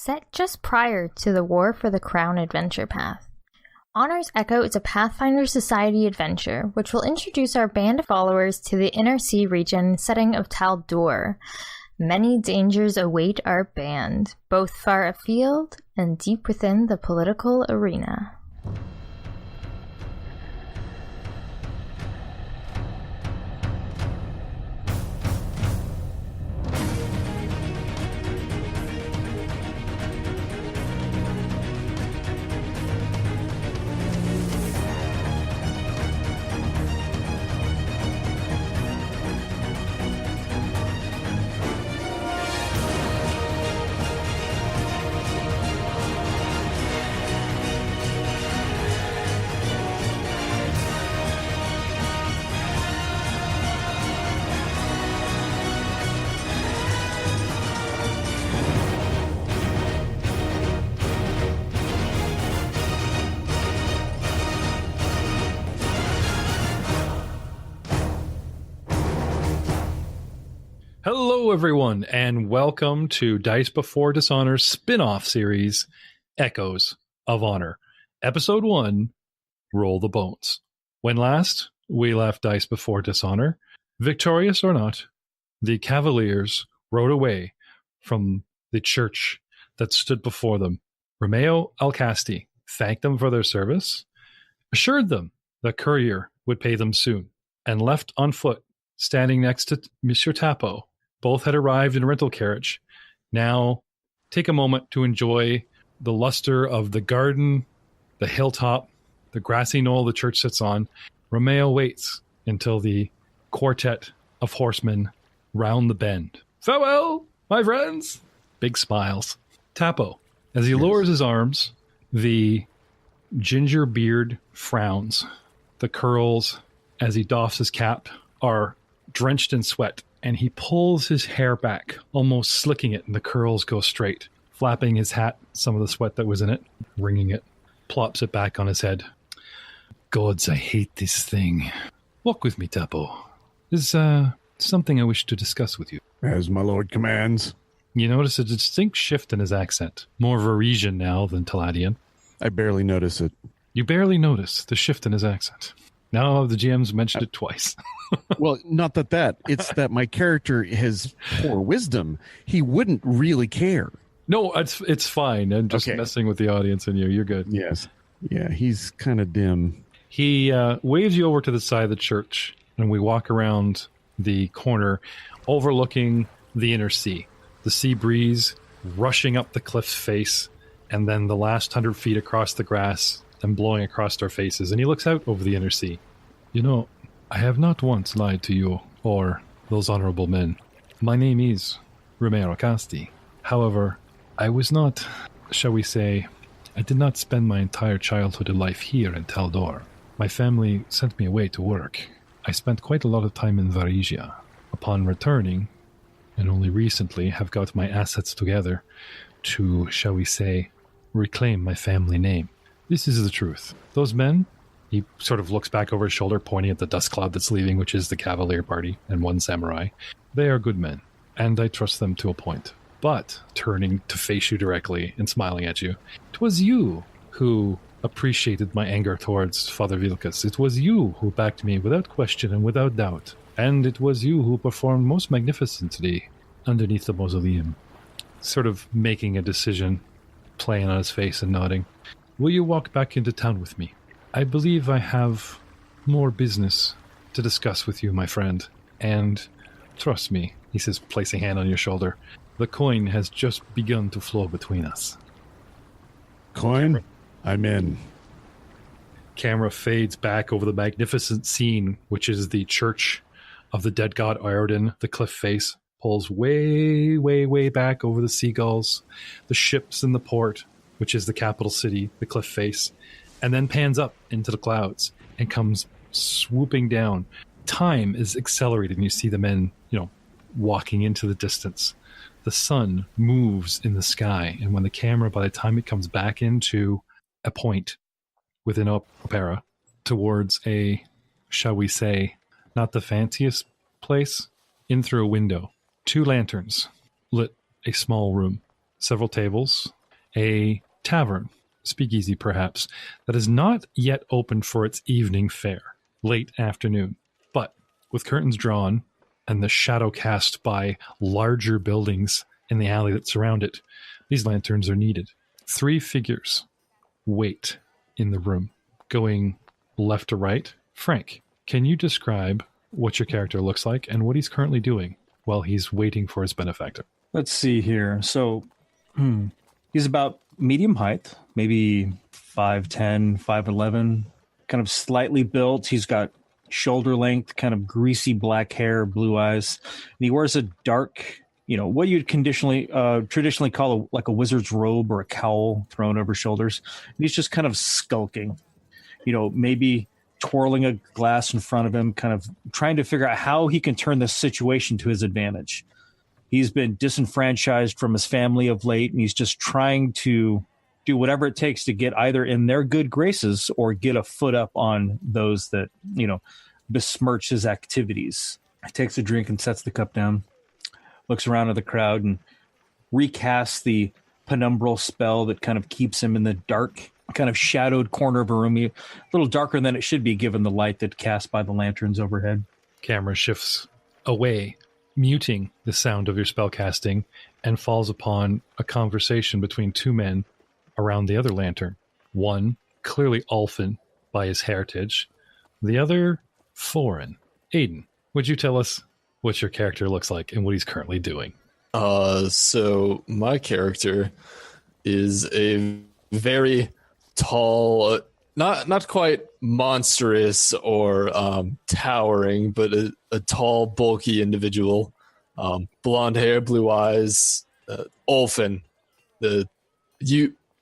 Set just prior to the War for the Crown adventure path, Honor's Echo is a Pathfinder Society adventure which will introduce our band of followers to the Inner Sea region setting of Tal'Dor. Many dangers await our band, both far afield and deep within the political arena. Hello, everyone, and welcome to Dice Before Dishonor's spin-off series, Echoes of Honor. Episode 1, Roll the Bones. When last we left Dice Before Dishonor, victorious or not, the Cavaliers rode away from the church that stood before them. Romeo Alcasti thanked them for their service, assured them the courier would pay them soon, and left on foot, standing next to Monsieur Tapo. Both had arrived in a rental carriage. Now, take a moment to enjoy the luster of the garden, the hilltop, the grassy knoll the church sits on. Romeo waits until the quartet of horsemen round the bend. Farewell, my friends! Big smiles. Tapo, as he lowers his arms, the ginger beard frowns. The curls, as he doffs his cap, are drenched in sweat. And he pulls his hair back, almost slicking it, and the curls go straight. Flapping his hat, some of the sweat that was in it, wringing it, plops it back on his head. Gods, I hate this thing. Walk with me, Tapo. There's something I wish to discuss with you. As my lord commands. You notice a distinct shift in his accent. More Varisian now than Taladian. I barely notice it. You barely notice the shift in his accent. Now the GM's mentioned it twice. Well, not that. It's that my character has poor wisdom. He wouldn't really care. No, it's fine. I'm just messing with the audience and you. You're good. Yes. Yeah, he's kind of dim. He waves you over to the side of the church, and we walk around the corner overlooking the inner sea. The sea breeze rushing up the cliff's face, and then the last 100 feet across the grass and blowing across our faces. And he looks out over the inner sea. You know, I have not once lied to you or those honorable men. My name is Romeo Alcasti. However, I was not, shall we say, I did not spend my entire childhood and life here in Tal'Dor. My family sent me away to work. I spent quite a lot of time in Varisia. Upon returning, and only recently have got my assets together to, shall we say, reclaim my family name. This is the truth. Those men, he sort of looks back over his shoulder, pointing at the dust cloud that's leaving, which is the Cavalier party and one samurai. They are good men, and I trust them to a point. But, turning to face you directly and smiling at you, it was you who appreciated my anger towards Father Vilkas. It was you who backed me without question and without doubt. And it was you who performed most magnificently underneath the mausoleum. Sort of making a decision, playing on his face and nodding. Will you walk back into town with me? I believe I have more business to discuss with you, my friend. And trust me, he says, placing a hand on your shoulder, the coin has just begun to flow between us. Coin? I'm in. Camera fades back over the magnificent scene, which is the church of the dead god Irodin. The cliff face pulls way, way, way back over the seagulls, the ships in the port, which is the capital city, the cliff face, and then pans up into the clouds and comes swooping down. Time is accelerated, and you see the men, walking into the distance. The sun moves in the sky, and when the camera, by the time it comes back into a point within Opera, towards a, shall we say, not the fanciest place, in through a window, 2 lanterns lit a small room. several tables, a tavern, speakeasy perhaps, that is not yet open for its evening fare, late afternoon. But with curtains drawn and the shadow cast by larger buildings in the alley that surround it, these lanterns are needed. 3 figures wait in the room, going left to right. Frank, can you describe what your character looks like and what he's currently doing while he's waiting for his benefactor? Let's see here. So he's about medium height, maybe 5'10", 5'11", kind of slightly built. He's got shoulder length, kind of greasy black hair, blue eyes. And he wears a dark, what you'd traditionally call a wizard's robe or a cowl thrown over shoulders. And he's just kind of skulking, maybe twirling a glass in front of him, kind of trying to figure out how he can turn this situation to his advantage. He's been disenfranchised from his family of late, and he's just trying to do whatever it takes to get either in their good graces or get a foot up on those that, besmirch his activities. He takes a drink and sets the cup down, looks around at the crowd, and recasts the penumbral spell that kind of keeps him in the dark, kind of shadowed corner of a room, a little darker than it should be given the light that cast by the lanterns overhead. Camera shifts away, muting the sound of your spellcasting, and falls upon a conversation between 2 men around the other lantern. One, clearly Ulfin by his heritage. The other, foreign. Aiden, would you tell us what your character looks like and what he's currently doing? So my character is a very tall, not quite monstrous or towering, but a tall, bulky individual. Blonde hair, blue eyes, Ulfin.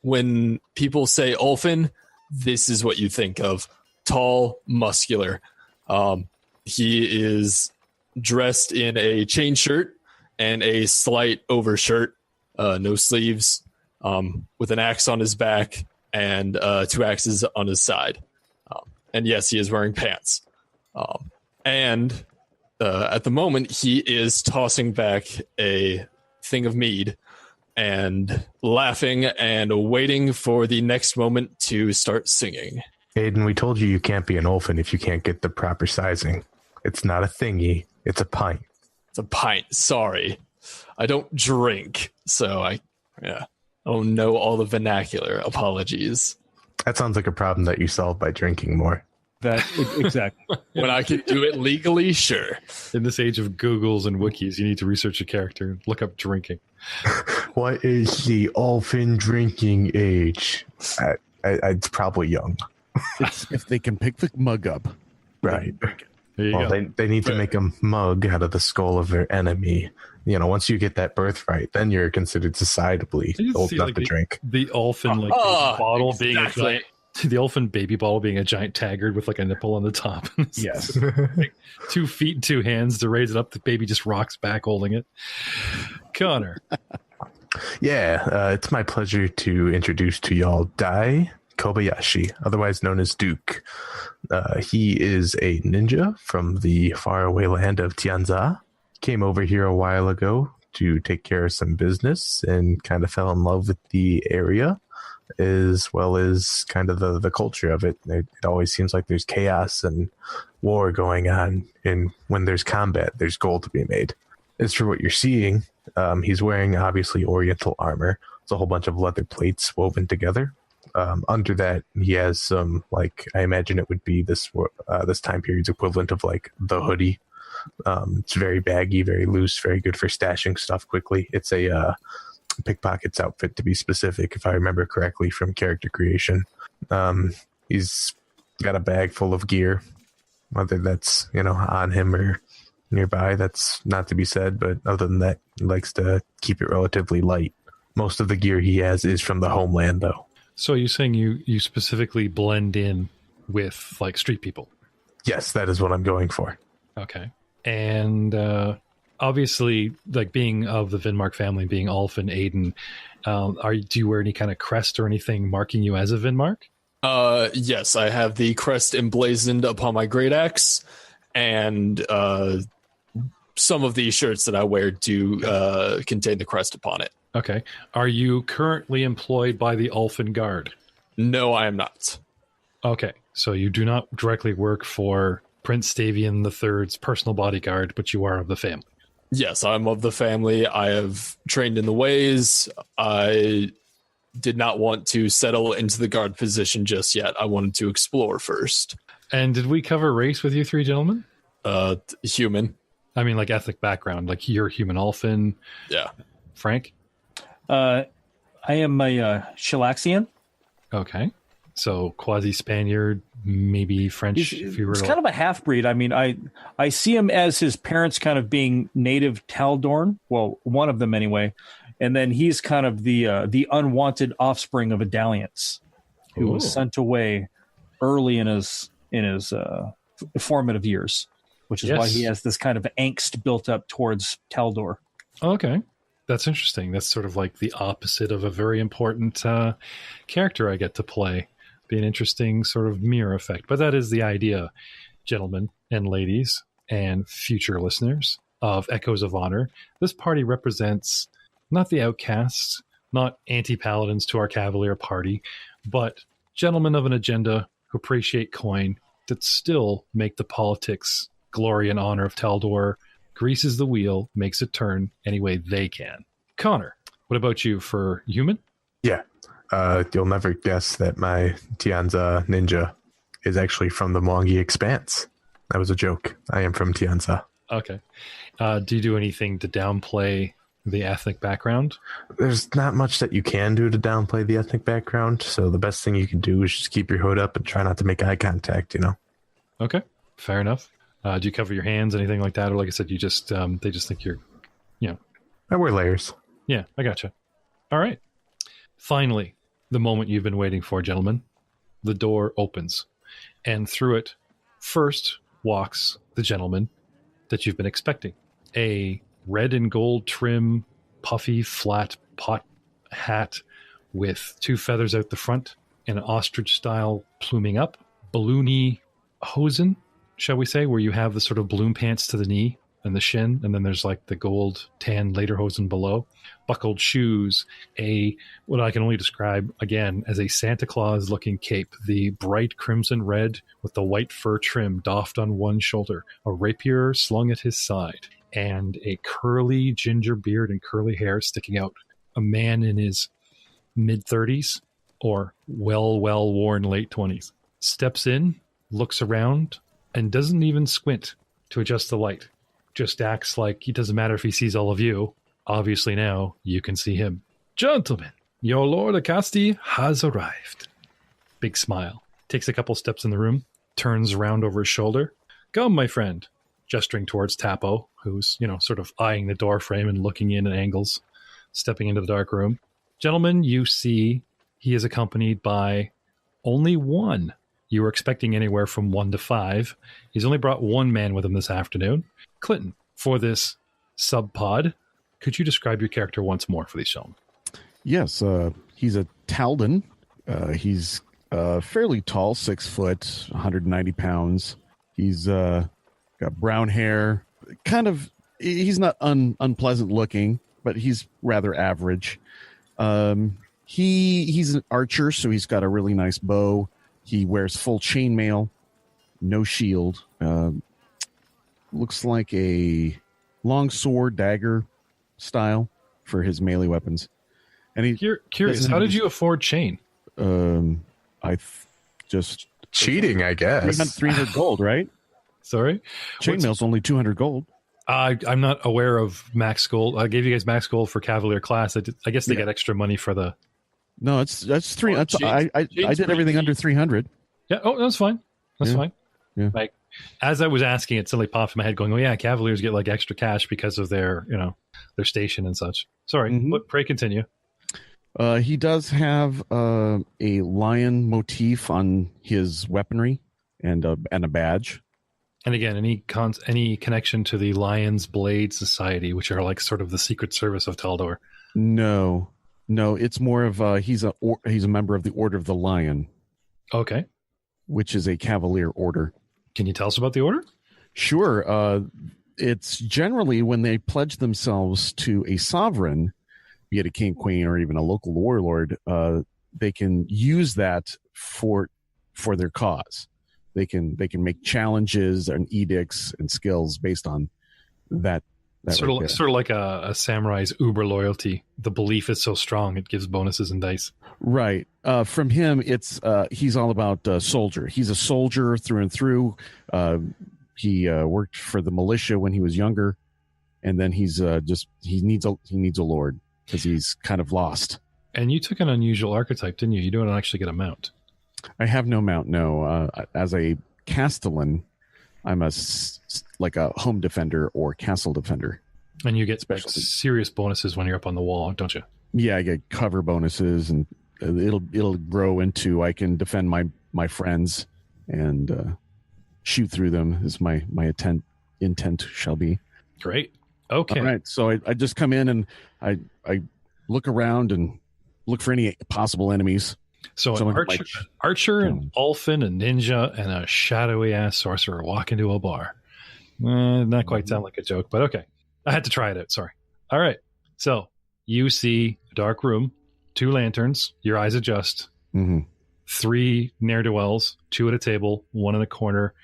When people say Ulfin, this is what you think of. Tall, muscular. He is dressed in a chain shirt and a slight overshirt, no sleeves, with an axe on his back and 2 axes on his side. And yes, he is wearing pants. And at the moment, he is tossing back a thing of mead and laughing and waiting for the next moment to start singing. Aiden, we told you can't be an Ulfin if you can't get the proper sizing. It's not a thingy, it's a pint. It's a pint, sorry. I don't drink, so I don't know all the vernacular. Apologies. That sounds like a problem that you solve by drinking more. That exactly. When I can do it legally, sure. In this age of Googles and wikis, you need to research a character and look up drinking. What is the Ulfin drinking age? It's probably young. It's if they can pick the mug up. Right. Well, they need to make a mug out of the skull of their enemy. Once you get that birthright, then you're considered societably old enough to drink. The Ulfin baby bottle being a giant. The Ulfin baby bottle being a giant taggart with like a nipple on the top. Yes. 2 feet and 2 hands to raise it up. The baby just rocks back holding it. Connor. Yeah, it's my pleasure to introduce to y'all Dai Kobayashi, otherwise known as Duke. He is a ninja from the faraway land of Tianza. Came over here a while ago to take care of some business and kind of fell in love with the area, as well as kind of the culture of it. It always seems like there's chaos and war going on, and when there's combat, there's gold to be made. As for what you're seeing, he's wearing obviously Oriental armor. It's a whole bunch of leather plates woven together. Under that, he has some, I imagine it would be this time period's equivalent of the hoodie. It's very baggy, very loose, very good for stashing stuff quickly. It's a pickpocket's outfit, to be specific, if I remember correctly from character creation. He's got a bag full of gear, whether that's on him or nearby, that's not to be said, but other than that, he likes to keep it relatively light. Most of the gear he has is from the homeland, though. So you're saying you specifically blend in with street people? Yes, that is what I'm going for. Okay. And obviously, being of the Vinmark family, being Ulfin, Aiden, do you wear any kind of crest or anything marking you as a Vinmark? Yes, I have the crest emblazoned upon my great axe, and some of the shirts that I wear do contain the crest upon it. Okay. Are you currently employed by the Ulfin Guard? No, I am not. Okay. So you do not directly work for Prince Stavian III's personal bodyguard, but you are of the family. Yes, I'm of the family. I have trained in the ways. I did not want to settle into the guard position just yet. I wanted to explore first. And did we cover race with you three gentlemen? Human. I mean, like ethnic background, like you're human Ulfin. Yeah. Frank? I am a Shilaxian. Okay. So quasi-Spaniard, maybe French. He's kind of a half-breed. I mean, I see him as his parents kind of being native Taldorn. Well, one of them anyway. And then he's kind of the unwanted offspring of a Dalliance who was sent away early in his formative years, which is why he has this kind of angst built up towards Taldor. Okay. That's interesting. That's sort of like the opposite of a very important character I get to play. Be an interesting sort of mirror effect. But that is the idea, gentlemen and ladies and future listeners of Echoes of Honor. This party represents not the outcasts, not anti-paladins to our cavalier party, but gentlemen of an agenda who appreciate coin, that still make the politics, glory, and honor of Taldor, greases the wheel, makes it turn any way they can. Connor, what about you for human? Yeah. You'll never guess that my Tianza ninja is actually from the Mwangi Expanse. That was a joke. I am from Tianza. Okay. Do you do anything to downplay the ethnic background? There's not much that you can do to downplay the ethnic background, so the best thing you can do is just keep your hood up and try not to make eye contact, you know? Okay, fair enough. Do you cover your hands, anything like that? Or like I said, you just they just think you're, I wear layers. Yeah, I gotcha. All right. Finally, the moment you've been waiting for, gentlemen. The door opens, and through it first walks the gentleman that you've been expecting. A red and gold trim, puffy, flat pot hat with two feathers out the front and an ostrich-style pluming up. Balloony hosen, shall we say, where you have the sort of balloon pants to the knee and the shin, and then there's like the gold tan lederhosen below. Buckled shoes, what I can only describe again as a Santa Claus looking cape, the bright crimson red with the white fur trim doffed on one shoulder, a rapier slung at his side, and a curly ginger beard and curly hair sticking out. A man in his mid-30s or well worn late 20s steps in, looks around, and doesn't even squint to adjust the light. Just acts like it doesn't matter if he sees all of you. Obviously now you can see him. Gentlemen, your Lord Acasti has arrived. Big smile. Takes a couple steps in the room, turns around over his shoulder. Come, my friend. Gesturing towards Tapo, who's, sort of eyeing the door frame and looking in at angles, stepping into the dark room. Gentlemen, you see he is accompanied by only one. You were expecting anywhere from 1 to 5. He's only brought one man with him this afternoon. Clinton, for this sub-pod, could you describe your character once more for these gentlemen? Yes, he's a Taldan. He's fairly tall, 6 foot, 190 pounds. He's got brown hair. He's not unpleasant looking, but he's rather average. He's an archer, so he's got a really nice bow. He wears full chainmail, no shield. Looks like a long sword, dagger style for his melee weapons. And You're curious, how did you afford chain? Just cheating, I guess. 300 gold, right? Sorry? Chainmail's only 200 gold. I'm not aware of max gold. I gave you guys max gold for Cavalier class. I guess they get extra money for the... No, that's three. I did everything under 300. Yeah. Oh, that's fine. That's fine. Yeah. Like, as I was asking, it suddenly popped in my head going, oh yeah, Cavaliers get like extra cash because of their, their station and such. Sorry, but pray continue. He does have a lion motif on his weaponry and a badge. And again, any connection to the Lion's Blade Society, which are like sort of the secret service of Taldor? No, it's more of he's a member of the Order of the Lion. Okay. Which is a Cavalier order. Can you tell us about the order? Sure. It's generally when they pledge themselves to a sovereign, be it a king, queen, or even a local warlord, they can use that for their cause. They can make challenges and edicts and skills based on that. Sort of like a samurai's uber loyalty. The belief is so strong it gives bonuses and dice. Right. From him, it's he's all about soldier. He's a soldier through and through. He worked for the militia when he was younger, and then he needs a lord because he's kind of lost. And you took an unusual archetype, didn't you? You don't actually get a mount. I have no mount. No. As a castellan, I'm like a home defender or castle defender. And you get serious bonuses when you're up on the wall, don't you? Yeah, I get cover bonuses, and it'll grow into I can defend my friends and shoot through them. Is my intent shall be. Great. Okay. All right. So I just come in and I look around and look for any possible enemies. So an archer, an elfin, a ninja, and a shadowy ass sorcerer walk into a bar. Not quite sound like a joke, but okay. I had to try it out. Sorry. All right. So you see a dark room, 2 lanterns. Your eyes adjust. Mm-hmm. 3 ne'er-do-wells, 2 at a table, 1 in a corner.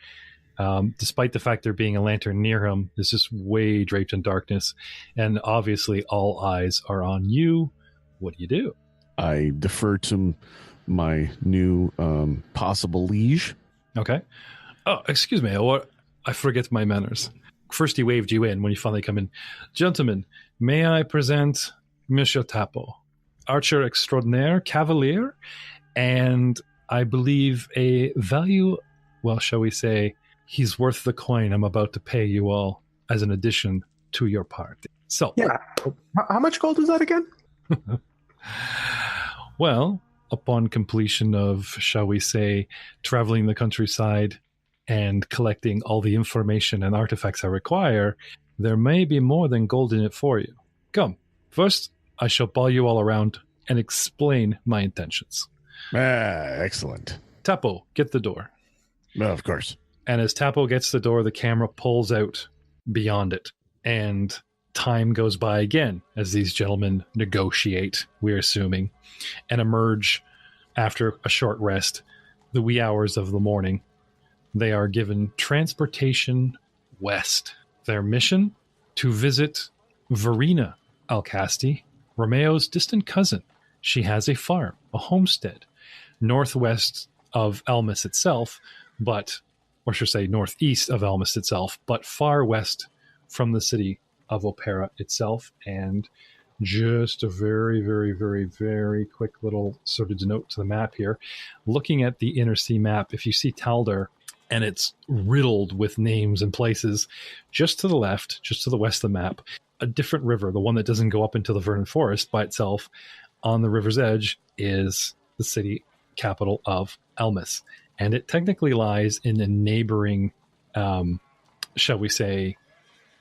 Despite the fact there being a lantern near him, this is way draped in darkness, and obviously all eyes are on you. What do? I defer to my new possible liege. Okay. Oh, excuse me. I forget my manners. First, he waved you in when you finally come in. Gentlemen, may I present Monsieur Tapo, archer extraordinaire, cavalier, and I believe a value, well, shall we say, he's worth the coin I'm about to pay you all as an addition to your party. So, yeah. How much gold is that again? Well, upon completion of, shall we say, traveling the countryside and collecting all the information and artifacts I require, there may be more than gold in it for you. Come, first, I shall ball you all around and explain my intentions. Excellent. Tapo, get the door. Of course. And as Tapo gets the door, the camera pulls out beyond it, and time goes by again as these gentlemen negotiate, we're assuming, and emerge after a short rest, the wee hours of the morning. They are given transportation west. Their mission? To visit Verena Alcasti, Romeo's distant cousin. She has a farm, a homestead, northwest of Elmas itself, or should I say northeast of Elmas itself, but far west from the city of Opera itself. And just a very, very, very, very quick little sort of denote to the map here. Looking at the Inner Sea map, if you see Taldor, and it's riddled with names and places, just to the left, just to the west of the map, a different river, the one that doesn't go up into the Vernon Forest by itself, on the river's edge is the city capital of Elmas. And it technically lies in the neighboring, shall we say,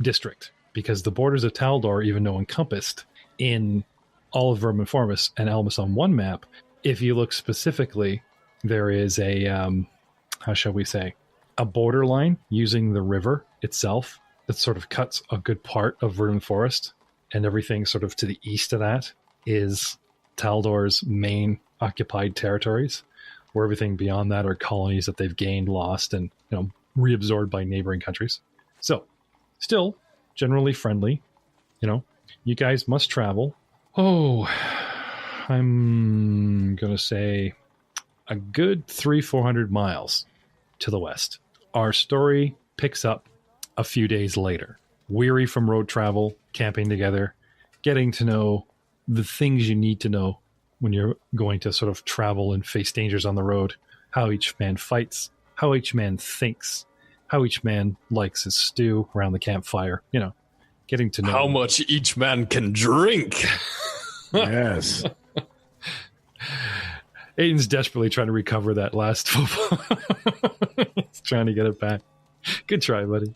district, because the borders of Taldor, even though encompassed in all of Vernon Forest and Elmas on one map, if you look specifically, there is a, how shall we say, a borderline using the river itself that sort of cuts a good part of Vernon Forest, and everything sort of to the east of that is Taldor's main occupied territories, where everything beyond that are colonies that they've gained, lost, and reabsorbed by neighboring countries. So, still generally friendly. You guys must travel. Oh, I'm gonna say a good 300-400 miles to the west. Our story picks up a few days later. Weary from road travel, camping together, getting to know the things you need to know when you're going to sort of travel and face dangers on the road, how each man fights, how each man thinks, how each man likes his stew around the campfire, getting to know how much each man can drink. Yes. Aiden's desperately trying to recover that last football. He's trying to get it back. Good try, buddy.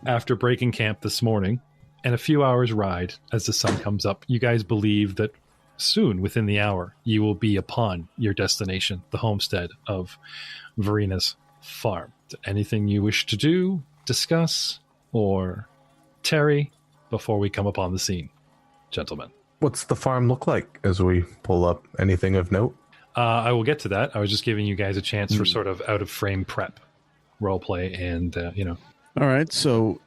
After breaking camp this morning and a few hours ride as the sun comes up, you guys believe that soon, within the hour, you will be upon your destination, the homestead of Verena's farm. Anything you wish to do, discuss, or tarry before we come upon the scene? gentlemen. What's the farm look like as we pull up? Anything of note? I will get to that. I was just giving you guys a chance for sort of out-of-frame prep, roleplay, and, All right, so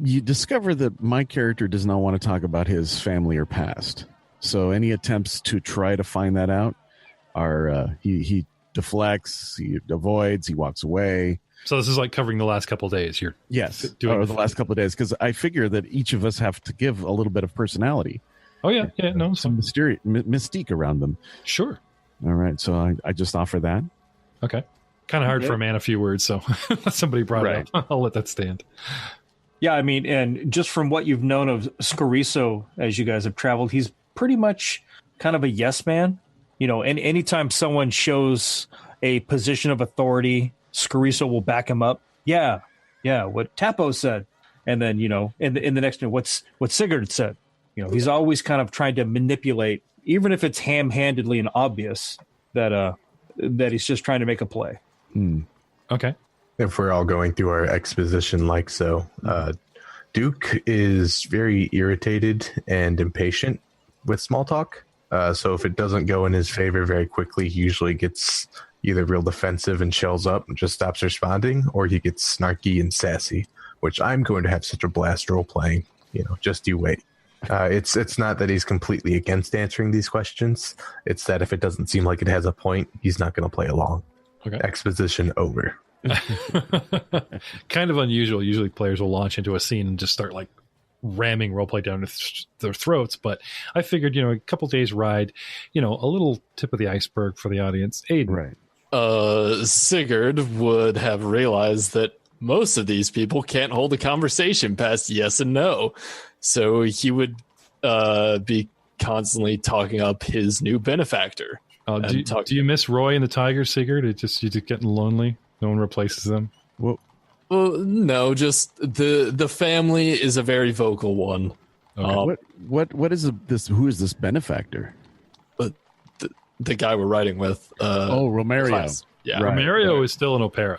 you discover that my character does not want to talk about his family or past. So any attempts to try to find that out are he deflects, he avoids, he walks away. So this is like covering the last couple of days. You're or the last couple of days, because I figure that each of us have to give a little bit of personality. Oh yeah, no, some mystique around them. Sure. All right, so I just offer that. Okay. Kind of hard for a man, a few words, so somebody brought it up. I'll let that stand. Yeah, I mean, and just from what you've known of Scariso as you guys have traveled, he's pretty much kind of a yes man. You know, and anytime someone shows a position of authority, Scariso will back him up. Yeah, what Tapo said. And then, you know, in the next one, what Sigurd said. You know, he's always kind of trying to manipulate, even if it's ham-handedly and obvious that he's just trying to make a play. Okay. If we're all going through our exposition like so, Duke is very irritated and impatient with small talk. So if it doesn't go in his favor very quickly, he usually gets either real defensive and shells up and just stops responding, or he gets snarky and sassy, which I'm going to have such a blast role-playing. You know, just you wait. It's not that he's completely against answering these questions. It's that if it doesn't seem like it has a point, he's not going to play along. Okay. Exposition over. Kind of unusual. Usually players will launch into a scene and just start like ramming roleplay down their throats. But I figured, you know, a couple days ride, you know, a little tip of the iceberg for the audience. Aiden. Right. Sigurd would have realized that most of these people can't hold a conversation past yes and no. So he would be constantly talking up his new benefactor. Do you miss Roy and the Tiger, Sigurd? You're just getting lonely. No one replaces them. Well, no, just the family is a very vocal one. Okay. What is this? Who is this benefactor? The guy we're riding with. Romario. Class. Yeah, right, Romario is still an opera.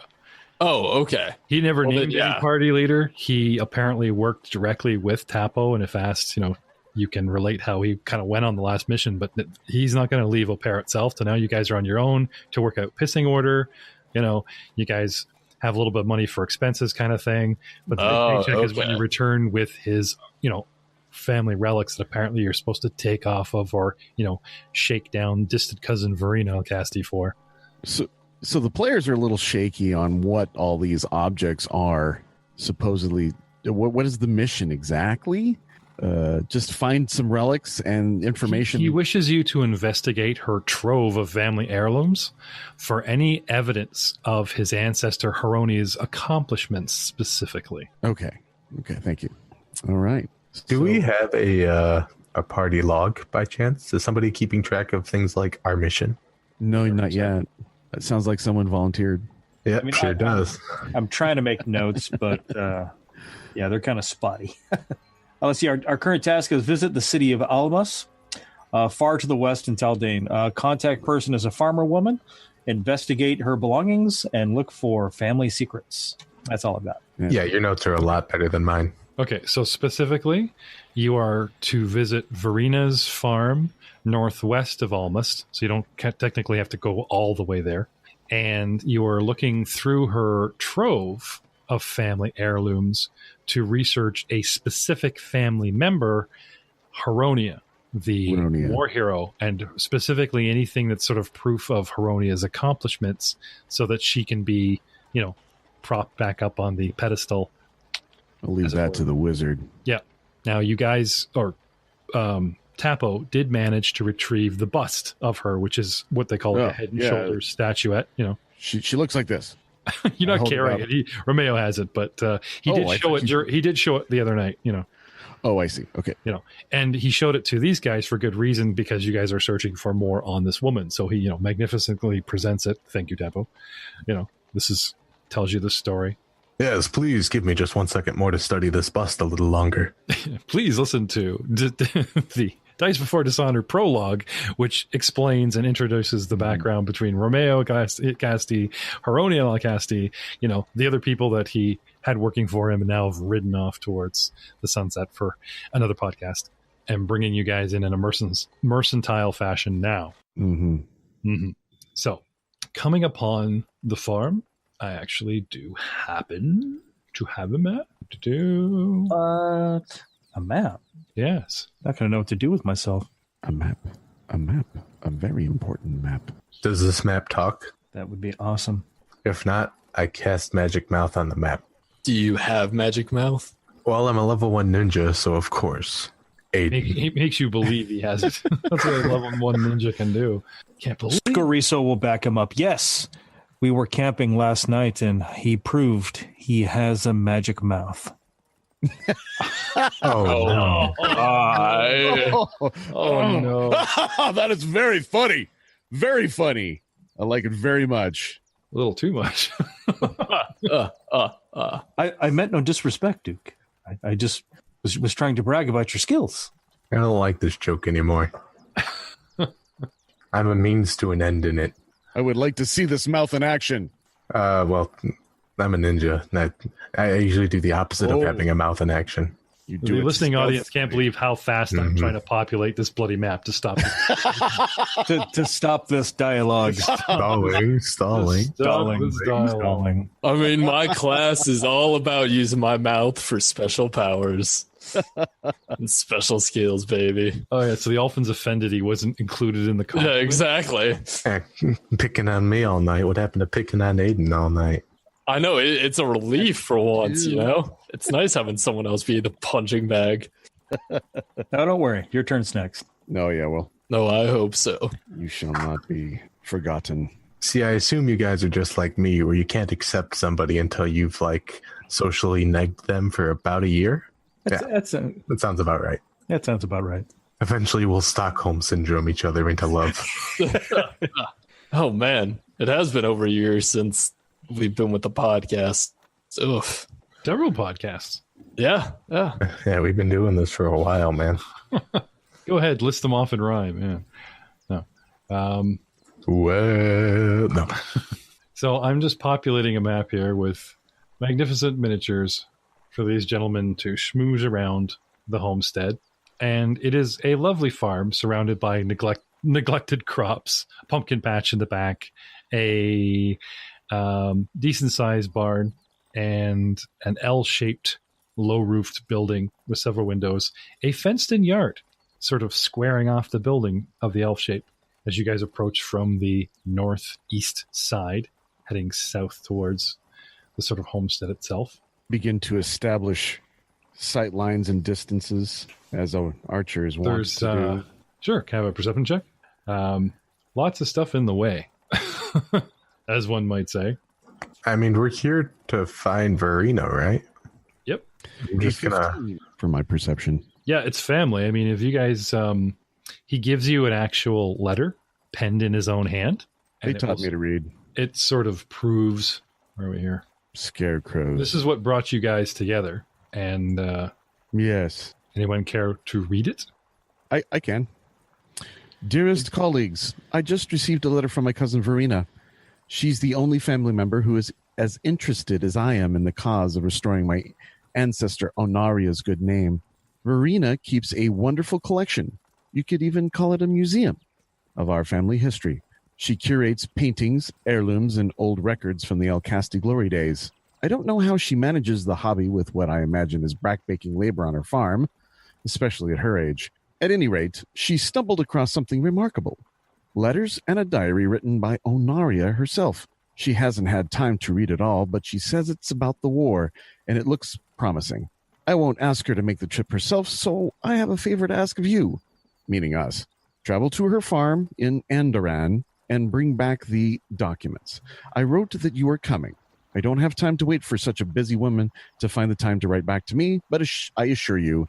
Oh, okay. He never named any party leader. He apparently worked directly with Tapo, and if asked, you know, you can relate how he kind of went on the last mission, but he's not going to leave Opera itself. So now you guys are on your own to work out pissing order. You know, you guys have a little bit of money for expenses kind of thing. But the paycheck is when you return with his, you know, family relics that apparently you're supposed to take off of or, you know, shake down distant cousin Verena Alcasti for. So the players are a little shaky on what all these objects are supposedly. What is the mission exactly? Just find some relics and information. He wishes you to investigate her trove of family heirlooms for any evidence of his ancestor Haroni's accomplishments specifically. Okay, thank you. All right. Do we have a party log by chance? Is somebody keeping track of things like our mission? No, not yet. That sounds like someone volunteered. Yeah, I mean, sure does. I'm trying to make notes, but yeah, they're kind of spotty. Let's see. Our current task is visit the city of Almas, far to the west in Taldane. Contact person is a farmer woman. Investigate her belongings and look for family secrets. That's all I've got. Yeah, your notes are a lot better than mine. Okay, so specifically, you are to visit Verena's farm northwest of Almas, so you don't technically have to go all the way there. And you are looking through her trove of family heirlooms to research a specific family member, Haronia, the war hero, and specifically anything that's sort of proof of Haronia's accomplishments so that she can be, you know, propped back up on the pedestal. I'll leave that to the wizard. Yeah. Now you guys, or Tapo did manage to retrieve the bust of her, which is what they call a head and shoulders statuette. You know, she looks like this. You're not carrying it. Romeo has it, but he did show it. He did show it the other night. You know. Oh, I see. Okay. You know, and he showed it to these guys for good reason because you guys are searching for more on this woman. So he, you know, magnificently presents it. Thank you, Tapo. You know, tells you the story. Yes, please give me just 1 second more to study this bust a little longer. Please listen to the Dice Before Dishonor prologue, which explains and introduces the background between Romeo Casti, Haronia Alcasti, you know, the other people that he had working for him and now have ridden off towards the sunset for another podcast. am bringing you guys in a mercantile fashion now. So, coming upon the farm, I actually do happen to have a map to do. What? A map? Yes. Not going to know what to do with myself. A map. A very important map. Does this map talk? That would be awesome. If not, I cast Magic Mouth on the map. Do you have Magic Mouth? Well, I'm a level 1 ninja, so of course. 80. He makes you believe he has it. That's what a level 1 ninja can do. Can't believe it. Scoriso will back him up. Yes, we were camping last night, and he proved he has a magic mouth. Oh, no. Oh, no. That is very funny. Very funny. I like it very much. A little too much. I meant no disrespect, Duke. I just was trying to brag about your skills. I don't like this joke anymore. I'm a means to an end in it. I would like to see this mouth in action. Well, I'm a ninja. I usually do the opposite of having a mouth in action. You The do it listening stealthily. audience can't believe how fast I'm trying to populate this bloody map to stop it. to stop this dialogue. Stalling. Stalling. I mean, my class is all about using my mouth for special powers and special skills, baby. Oh, yeah. So the Elfin's offended he wasn't included in the Yeah, compliment. exactly. Picking on me all night. What happened to picking on Aiden all night? I know, it's a relief for once, you know? It's nice having someone else be the punching bag. No, don't worry. Your turn's next. No, yeah, well, No, I hope so. you shall not be forgotten. See, I assume you guys are just like me, where you can't accept somebody until you've, like, socially negged them for about a year. That sounds about right. That sounds about right. Eventually, we'll Stockholm syndrome each other into love. Oh, man. It has been over a year since we've been with the podcast. Oof. Several podcasts. Yeah. Yeah, we've been doing this for a while, man. Go ahead, list them off in rhyme. Yeah. No. Well, no. So I'm just populating a map here with magnificent miniatures for these gentlemen to schmooze around the homestead. And it is a lovely farm surrounded by neglected crops, a pumpkin patch in the back, a decent-sized barn, and an L-shaped, low-roofed building with several windows, a fenced-in yard, sort of squaring off the building of the L-shape as you guys approach from the northeast side, heading south towards the sort of homestead itself. Begin to establish sight lines and distances as archers want There's, to do. sure, can I have a perception check? Lots of stuff in the way, as one might say. I mean, we're here to find Verena, right? Yep. I'm just gonna... 15 for my perception. Yeah, it's family. I mean, if you guys, he gives you an actual letter penned in his own hand. They and taught me to read. It sort of proves, where are we here? Scarecrows. This is what brought you guys together. And Yes, anyone care to read it? I can. Dearest colleagues, I just received a letter from my cousin Verena. She's the only family member who is as interested as I am in the cause of restoring my ancestor Onaria's good name. Verena keeps a wonderful collection. You could even call it a museum of our family history. She curates paintings, heirlooms, and old records from the El Casti glory days. I don't know how she manages the hobby with what I imagine is backbreaking labor on her farm, especially at her age. At any rate, she stumbled across something remarkable. Letters and a diary written by Onaria herself. She hasn't had time to read it all, but she says it's about the war, and it looks promising. I won't ask her to make the trip herself, so I have a favor to ask of you, meaning us. Travel to her farm in Andoran and bring back the documents. I wrote that you are coming. I don't have time to wait for such a busy woman to find the time to write back to me, but I assure you,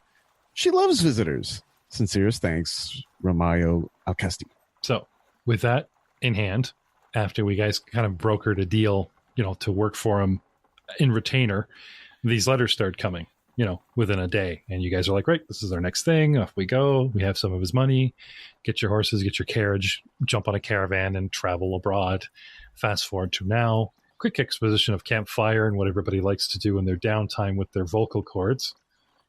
she loves visitors. Sincerest thanks, Ramayo Alcesti. So, with that in hand, after we guys kind of brokered a deal, to work for him in retainer, these letters start coming, within a day. And you guys are like, right, this is our next thing. Off we go. We have some of his money. Get your horses, get your carriage, jump on a caravan and travel abroad. Fast forward to now. Quick exposition of campfire and what everybody likes to do in their downtime with their vocal cords,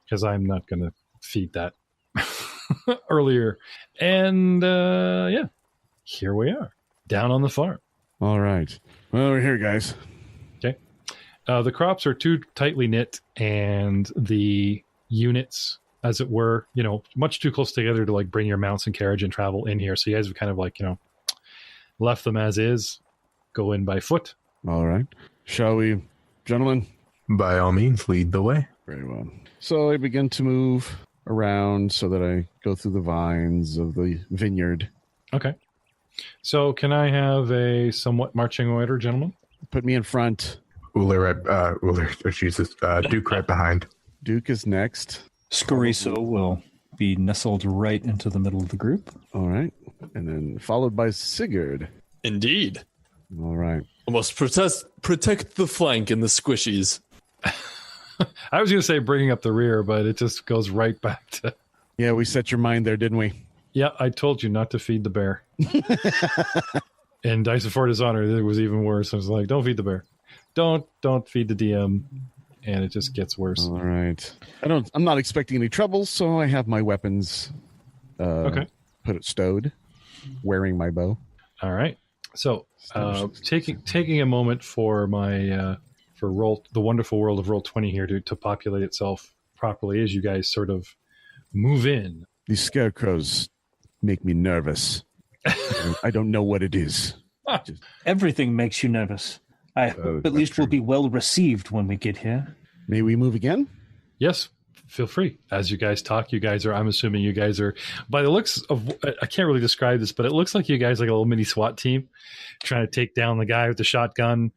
because I'm not going to feed that. earlier. And here we are, down on the farm. All right. Well, we're here, guys. Okay. The crops are too tightly knit, and the units, as it were, much too close together to like bring your mounts and carriage and travel in here. So you guys have kind of like, left them as is, go in by foot. All right. Shall we, gentlemen? By all means, lead the way. Very well. So I begin to move around so that I go through the vines of the vineyard. Okay. So can I have a somewhat marching order, gentlemen? Put me in front. Duke right behind. Duke is next. Scoriso will be nestled right into the middle of the group. All right. And then followed by Sigurd. Indeed. All right. Almost protect the flank and the squishies. I was going to say bringing up the rear, but it just goes right back to... Yeah, we set your mind there, didn't we? Yeah, I told you not to feed the bear. And Dice for Dishonor, it was even worse. I was like, don't feed the bear. Don't feed the DM. And it just gets worse. All right. I'm not expecting any trouble, so I have my weapons okay. Put it stowed, wearing my bow. All right. So taking a moment for my for the wonderful world of Roll20 here to populate itself properly as you guys sort of move in. These scarecrows make me nervous. I don't know what it is. Everything makes you nervous. I hope at least we'll be well received when we get here. May we move again? Yes, feel free. As you guys talk, I'm assuming you guys are, by the looks of, I can't really describe this, but it looks like you guys like a little mini SWAT team trying to take down the guy with the shotgun,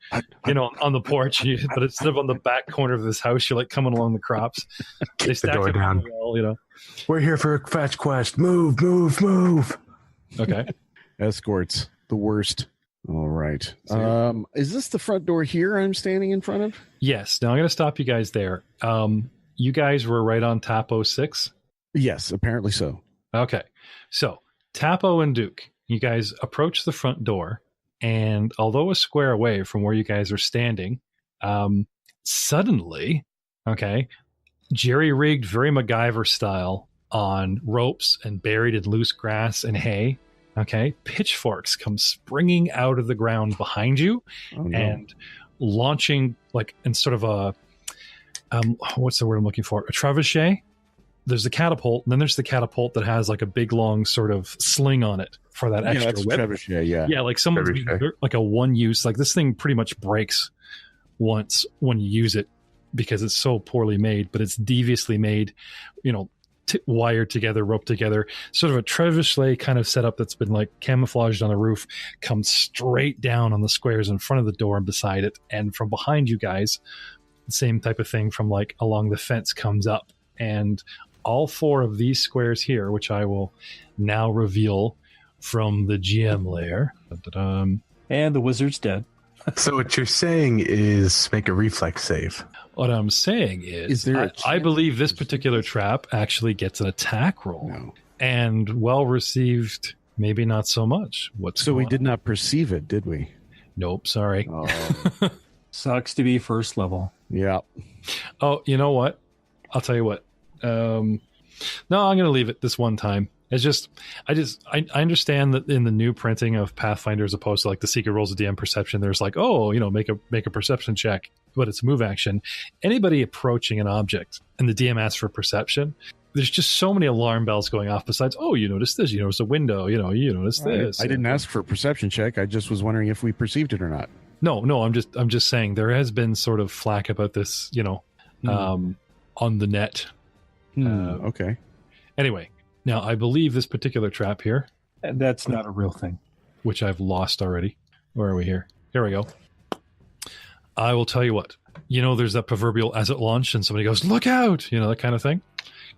on the porch, but it's sort of on the back corner of this house. You're like coming along the crops. They the door down. Well, We're here for a fetch quest. Move, move, move. Okay. Escorts, the worst. All right. Is this the front door here I'm standing in front of? Yes. Now I'm going to stop you guys there. You guys were right on Tapo 6? Yes, apparently so. Okay. So Tapo and Duke, you guys approach the front door, and although a square away from where you guys are standing, suddenly, jerry-rigged, very MacGyver style, on ropes and buried in loose grass and hay, pitchforks come springing out of the ground behind you and launching in sort of a what's the word I'm looking for? A trebuchet. There's the catapult, and then there's the catapult that has like a big long sort of sling on it for that extra whip. Trebuchet, yeah. Yeah, like someone's like a one use. Like this thing pretty much breaks once when you use it because it's so poorly made, but it's deviously made, wired together, roped together, sort of a trebuchet kind of setup that's been like camouflaged on the roof, comes straight down on the squares in front of the door and beside it, and from behind you guys, the same type of thing from like along the fence comes up, and all four of these squares here, which I will now reveal from the GM layer. And the wizard's dead. So what you're saying is make a reflex save. What I'm saying is there I believe this particular trap actually gets an attack roll. No. And well received, maybe not so much. So we did not perceive it, did we? Nope, sorry. Oh. Sucks to be first level. Yeah. Oh, you know what? I'll tell you what. No, I'm going to leave it this one time. It's just, I understand that in the new printing of Pathfinder, as opposed to like the secret rules of DM perception, there's like, make a perception check, but it's a move action. Anybody approaching an object and the DM asks for perception, there's just so many alarm bells going off besides, you noticed this, you noticed a window, you noticed this. I didn't ask for a perception check. I just was wondering if we perceived it or not. No, I'm just saying there has been sort of flack about this, on the net. Okay. Anyway, now I believe this particular trap here. That's not a real thing. Which I've lost already. Where are we here? Here we go. I will tell you what. There's that proverbial as it launched and somebody goes, look out! That kind of thing.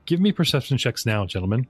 Give me perception checks now, gentlemen.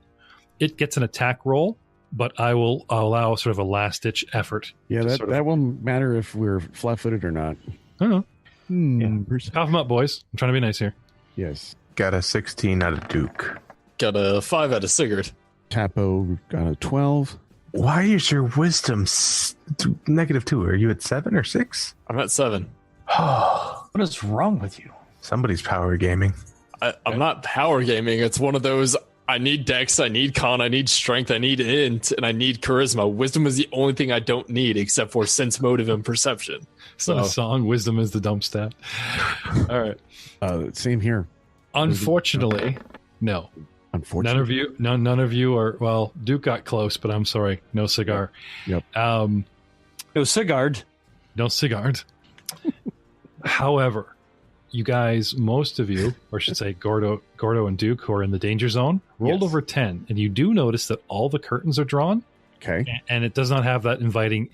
It gets an attack roll, but I'll allow sort of a last-ditch effort. Yeah, that won't matter if we're flat-footed or not. I don't know. Cough them up, boys. I'm trying to be nice here. Yes. Got a 16 out of Duke. Got a 5 out of Sigurd. Tapo got a 12. Why is your wisdom -2? Are you at 7 or 6? I'm at 7. What is wrong with you? Somebody's power gaming. I'm not power gaming. It's one of those, I need dex, I need con, I need strength, I need int, and I need charisma. Wisdom is the only thing I don't need except for sense, motive, and perception. So a song, wisdom is the dump stat. All right. Same here. Unfortunately, no. Unfortunately. None of you are, well, Duke got close, but I'm sorry. No cigar. Yep. No cigar. No cigar. However, you guys, most of you, or I should say Gordo and Duke, who are in the danger zone, rolled over 10, and you do notice that all the curtains are drawn. Okay. And it does not have that inviting,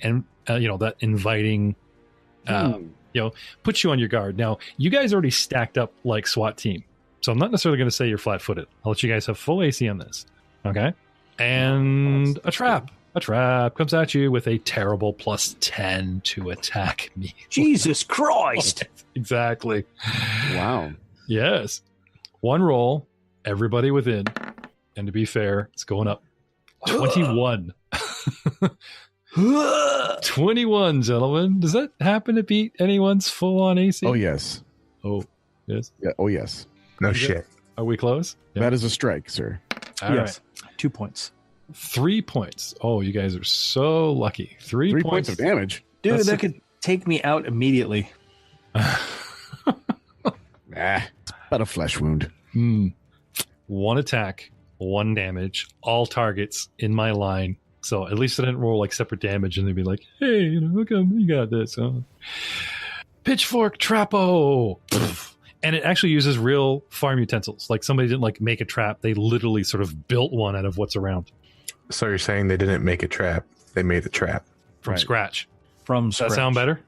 puts you on your guard. Now, you guys already stacked up like SWAT team, so I'm not necessarily going to say you're flat-footed. I'll let you guys have full AC on this. Okay? And a trap. A trap comes at you with a terrible +10 to attack me. Jesus Christ! Exactly. Wow. Yes. One roll, everybody within. And to be fair, it's going up. 21. 21, gentlemen. Does that happen to beat anyone's full-on AC? Oh, yes. Oh, yes? Yeah. Oh, yes. No shit. Are we close? Yeah. That is a strike, sir. All Yes. right. 2 points. 3 points. Oh, you guys are so lucky. 3 points of damage. Dude, That's that could take me out immediately. It's about a flesh wound. 1 attack, 1 damage, all targets in my line. So at least I didn't roll like separate damage and they'd be like, hey, look, you got this. Huh? Pitchfork Trappo. And it actually uses real farm utensils. Like somebody didn't like make a trap. They literally sort of built one out of what's around. So you're saying they didn't make a trap. They made a trap. From Right. scratch. From Does that scratch. sound better?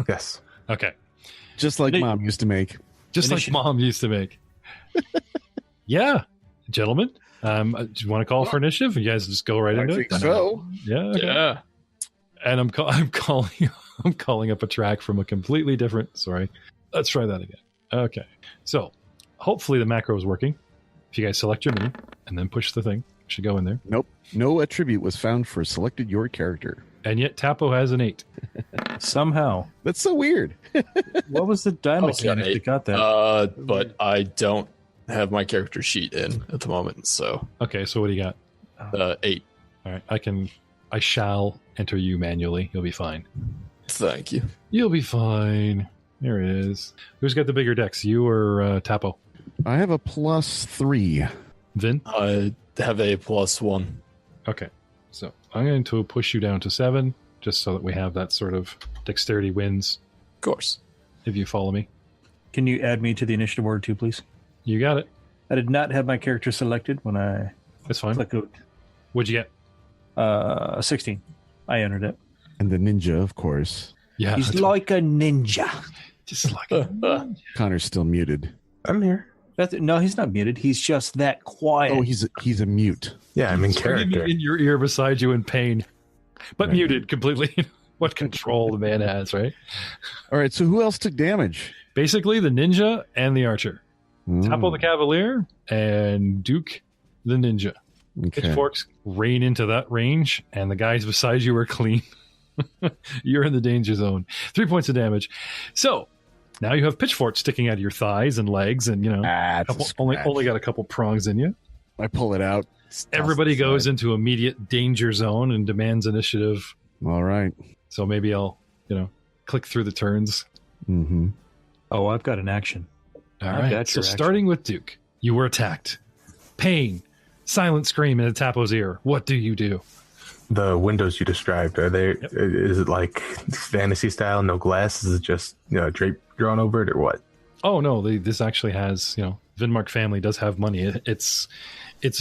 Yes. Okay. Just like Mom used to make. Just Initiative. like Mom used to make. Yeah. Gentlemen, do you want to call for initiative? You guys just go right I into think it? so. Yeah. Okay. Yeah. And I'm calling up a track from a completely different. Sorry, let's try that again. Okay, so hopefully the macro is working. If you guys select your mini and then push the thing, it should go in there. Nope. No attribute was found for selected your character. And yet Tapo has an 8. Somehow. That's so weird. What was the die mechanic that got that? But I don't have my character sheet in at the moment, so Okay, so what do you got? 8. All right, I shall enter you manually. You'll be fine. Thank you. You'll be fine. There it is. Who's got the bigger decks? You or Tapo? I have a +3. Vin? I have a +1. Okay, so I'm going to push you down to 7, just so that we have that sort of dexterity wins, Of course. if you follow me. Can you add me to the initiative board too, please? You got it. I did not have my character selected when I That's fine. click out. What'd you get? 16. I entered it. And the ninja, of course. Yeah, He's that's like a ninja. just like Connor's still muted. I'm here. No, he's not muted. He's just that quiet. Oh, he's a mute. Yeah, I'm in screaming character. in your ear beside you in pain, but Right. muted completely. What control the man has, right? All right, so who else took damage? Basically, the ninja and the archer. Mm, Tapo the cavalier and Duke the ninja. okay. Pitchforks rain into that range, and the guys beside you are clean. You're in the danger zone. 3 points of damage. So now you have pitchforks sticking out of your thighs and legs, and It's a only scratch. got a couple prongs in you. I pull it out. Everybody goes into immediate danger zone and demands initiative. All right. So maybe I'll, click through the turns. Mm-hmm. Oh, I've got an action. All I've right. got So your action. starting with Duke, you were attacked. Pain, silent scream in Tapo's ear. What do you do? The windows you described, are they? Yep. Is it like fantasy style, no glass? Is it just drape drawn over it, or what? Oh no, this actually has, Vinmark family does have money. It's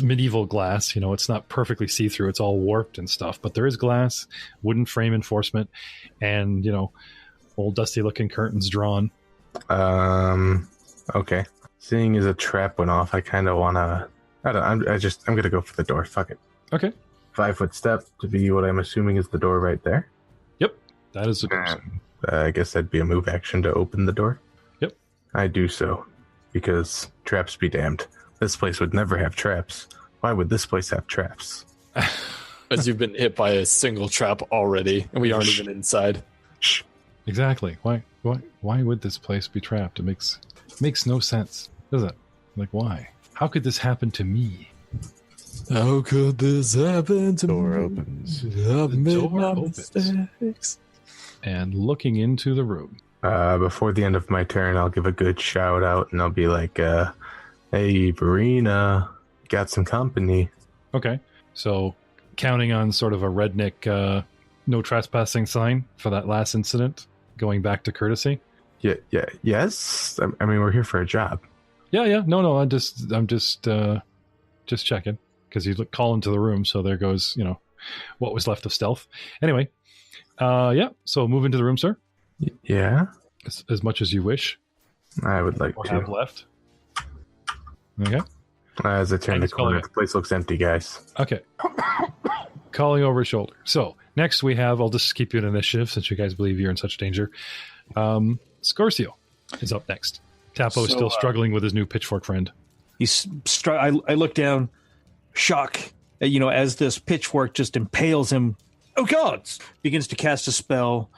medieval glass. It's not perfectly see through. It's all warped and stuff, but there is glass, wooden frame enforcement, and old dusty looking curtains drawn. Okay. Seeing as a trap went off, I kind of want to. I'm gonna go for the door. Fuck it. Okay. 5-foot step to be what I'm assuming is the door right there. Yep, that is the door. And, I guess that'd be a move action to open the door. Yep. I do so because traps be damned. This place would never have traps. Why would this place have traps? As you've been hit by a single trap already, and we aren't even inside. Shh. Exactly. Why would this place be trapped? It makes no sense, does it? Like, why? How could this happen to me? How could this happen to Door me? opens. I've made door my opens. mistakes. And looking into the room. Before the end of my turn, I'll give a good shout out and I'll be like, hey, Verena, got some company. Okay. So counting on sort of a redneck no trespassing sign for that last incident, going back to courtesy. Yes. I mean, we're here for a job. Yeah. No. I'm just checking because you call into the room. So there goes, what was left of stealth. Anyway, yeah. So move into the room, sir. Yeah, As much as you wish. I would like Or to. have left. Okay. As I turn the Thanks, corner, Colin. the place looks empty, guys. Okay. Calling over his shoulder. So next we have, I'll just keep you in initiative since you guys believe you're in such danger. Scorcio is up next. Tapo is still struggling with his new pitchfork friend. I look down, shock, as this pitchfork just impales him. Oh, gods! Begins to cast a spell.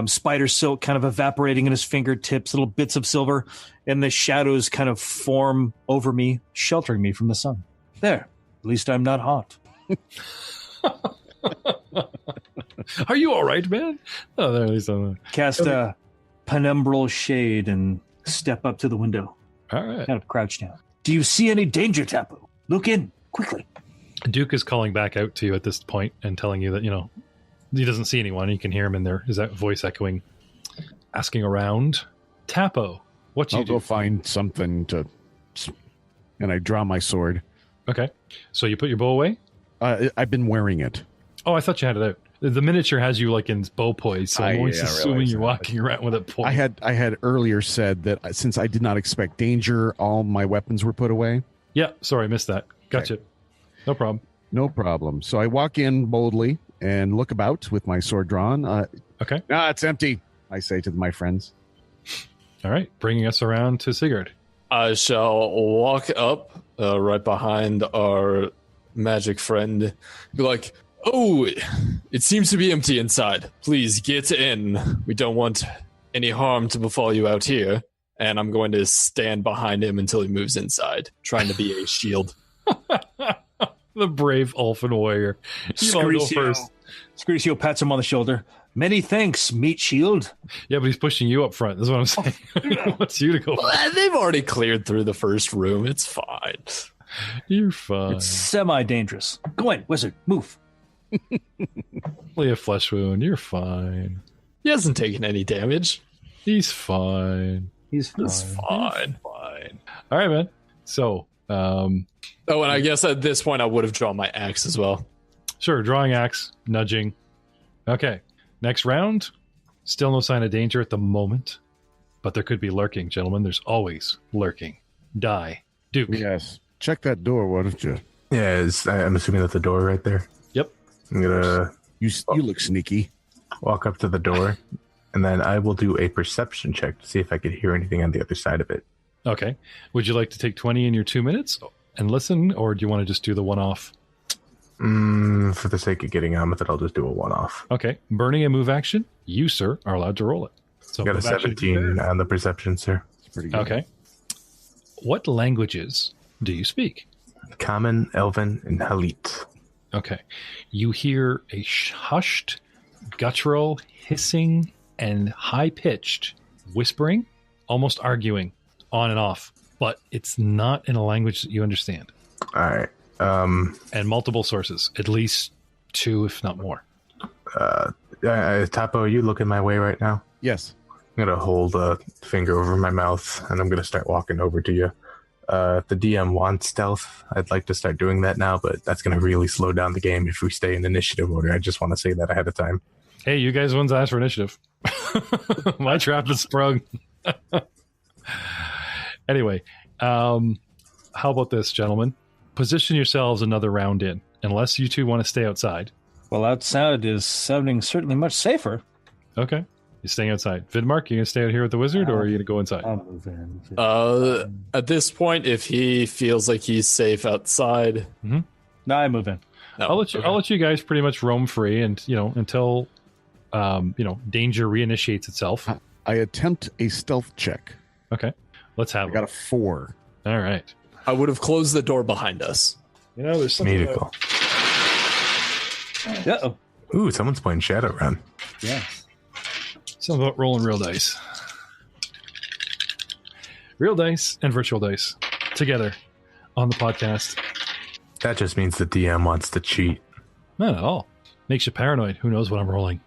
Spider silk kind of evaporating in his fingertips, little bits of silver, and the shadows kind of form over me, sheltering me from the sun. There. At least I'm not hot. Are you all right, man? Oh, there, at least I'm... Cast a penumbral shade and step up to the window. All right. Kind of crouch down. Do you see any danger, Tapo? Look in, quickly. Duke is calling back out to you at this point and telling you that, he doesn't see anyone. You can hear him in there. Is that voice echoing, asking around? Tapo, what do you I'll do? go find something to... And I draw my sword. Okay. So you put your bow away? I've been wearing it. Oh, I thought you had it out. The miniature has you like in bow poise, so I'm always I assuming realize you're that. walking around with it poised. I had earlier said that since I did not expect danger, all my weapons were put away. Yeah, sorry, I missed that. Gotcha. No problem. No problem. So I walk in boldly and look about with my sword drawn. Okay. It's empty, I say to my friends. All right, bringing us around to Sigurd. I shall walk up right behind our magic friend. Be like, oh, it seems to be empty inside. Please get in. We don't want any harm to befall you out here. And I'm going to stand behind him until he moves inside, trying to be a shield. The brave elfin warrior. You all go first. Scricio pats him on the shoulder. Many thanks, meat shield. Yeah, but he's pushing you up front. That's what I'm saying. He wants you to go. They've already cleared through the first room. It's fine. You're fine. It's semi-dangerous. Go in, wizard. Move. Only a flesh wound. You're fine. He hasn't taken any damage. He's fine. He's fine. It's fine. Fine. All right, man. So, Oh, and I guess at this point I would have drawn my axe as well. sure, drawing axe, nudging. Okay. Next round. Still no sign of danger at the moment, but there could be lurking, gentlemen. There's always lurking. Die. Duke. Yes. Check that door, why don't you? Yeah, I'm assuming that's the door right there. Yep. I'm gonna You look sneaky. walk up to the door, and then I will do a perception check to see if I could hear anything on the other side of it. Okay. Would you like to take 20 in your 2 minutes and listen, or do you want to just do the one-off? For the sake of getting on with it, I'll just do a one-off. Okay. Burning a move action, you, sir, are allowed to roll it. So I got a move action- 17 on the perception, sir. It's pretty good. Okay. What languages do you speak? Common, Elven, and Halit. Okay. You hear a hushed, guttural, hissing, and high-pitched whispering, almost arguing, on and off. But it's not in a language that you understand. All right. And multiple sources, at least 2, if not more. Tapo, are you looking my way right now? Yes. I'm going to hold a finger over my mouth, and I'm going to start walking over to you. If the DM wants stealth, I'd like to start doing that now, but that's going to really slow down the game if we stay in initiative order. I just want to say that ahead of time. Hey, you guys ones asked for initiative. My trap is sprung. Anyway, how about this, gentlemen? Position yourselves another round in, unless you two want to stay outside. Well, outside is sounding certainly much safer. Okay. You're staying outside. Vidmark, you going to stay out here with the wizard, or are you going to go inside? I'll move in. At this point, if he feels like he's safe outside, No, I move in. no. I'll let you guys pretty much roam free, and until danger reinitiates itself. I attempt a stealth check. Okay, let's have I it. got a 4. All right. I would have closed the door behind us. You know, there's something Medical. Uh-oh. Ooh, someone's playing Shadowrun. Yeah. something about rolling real dice. Real dice and virtual dice together on the podcast. That just means the DM wants to cheat. Not at all. Makes you paranoid. Who knows what I'm rolling?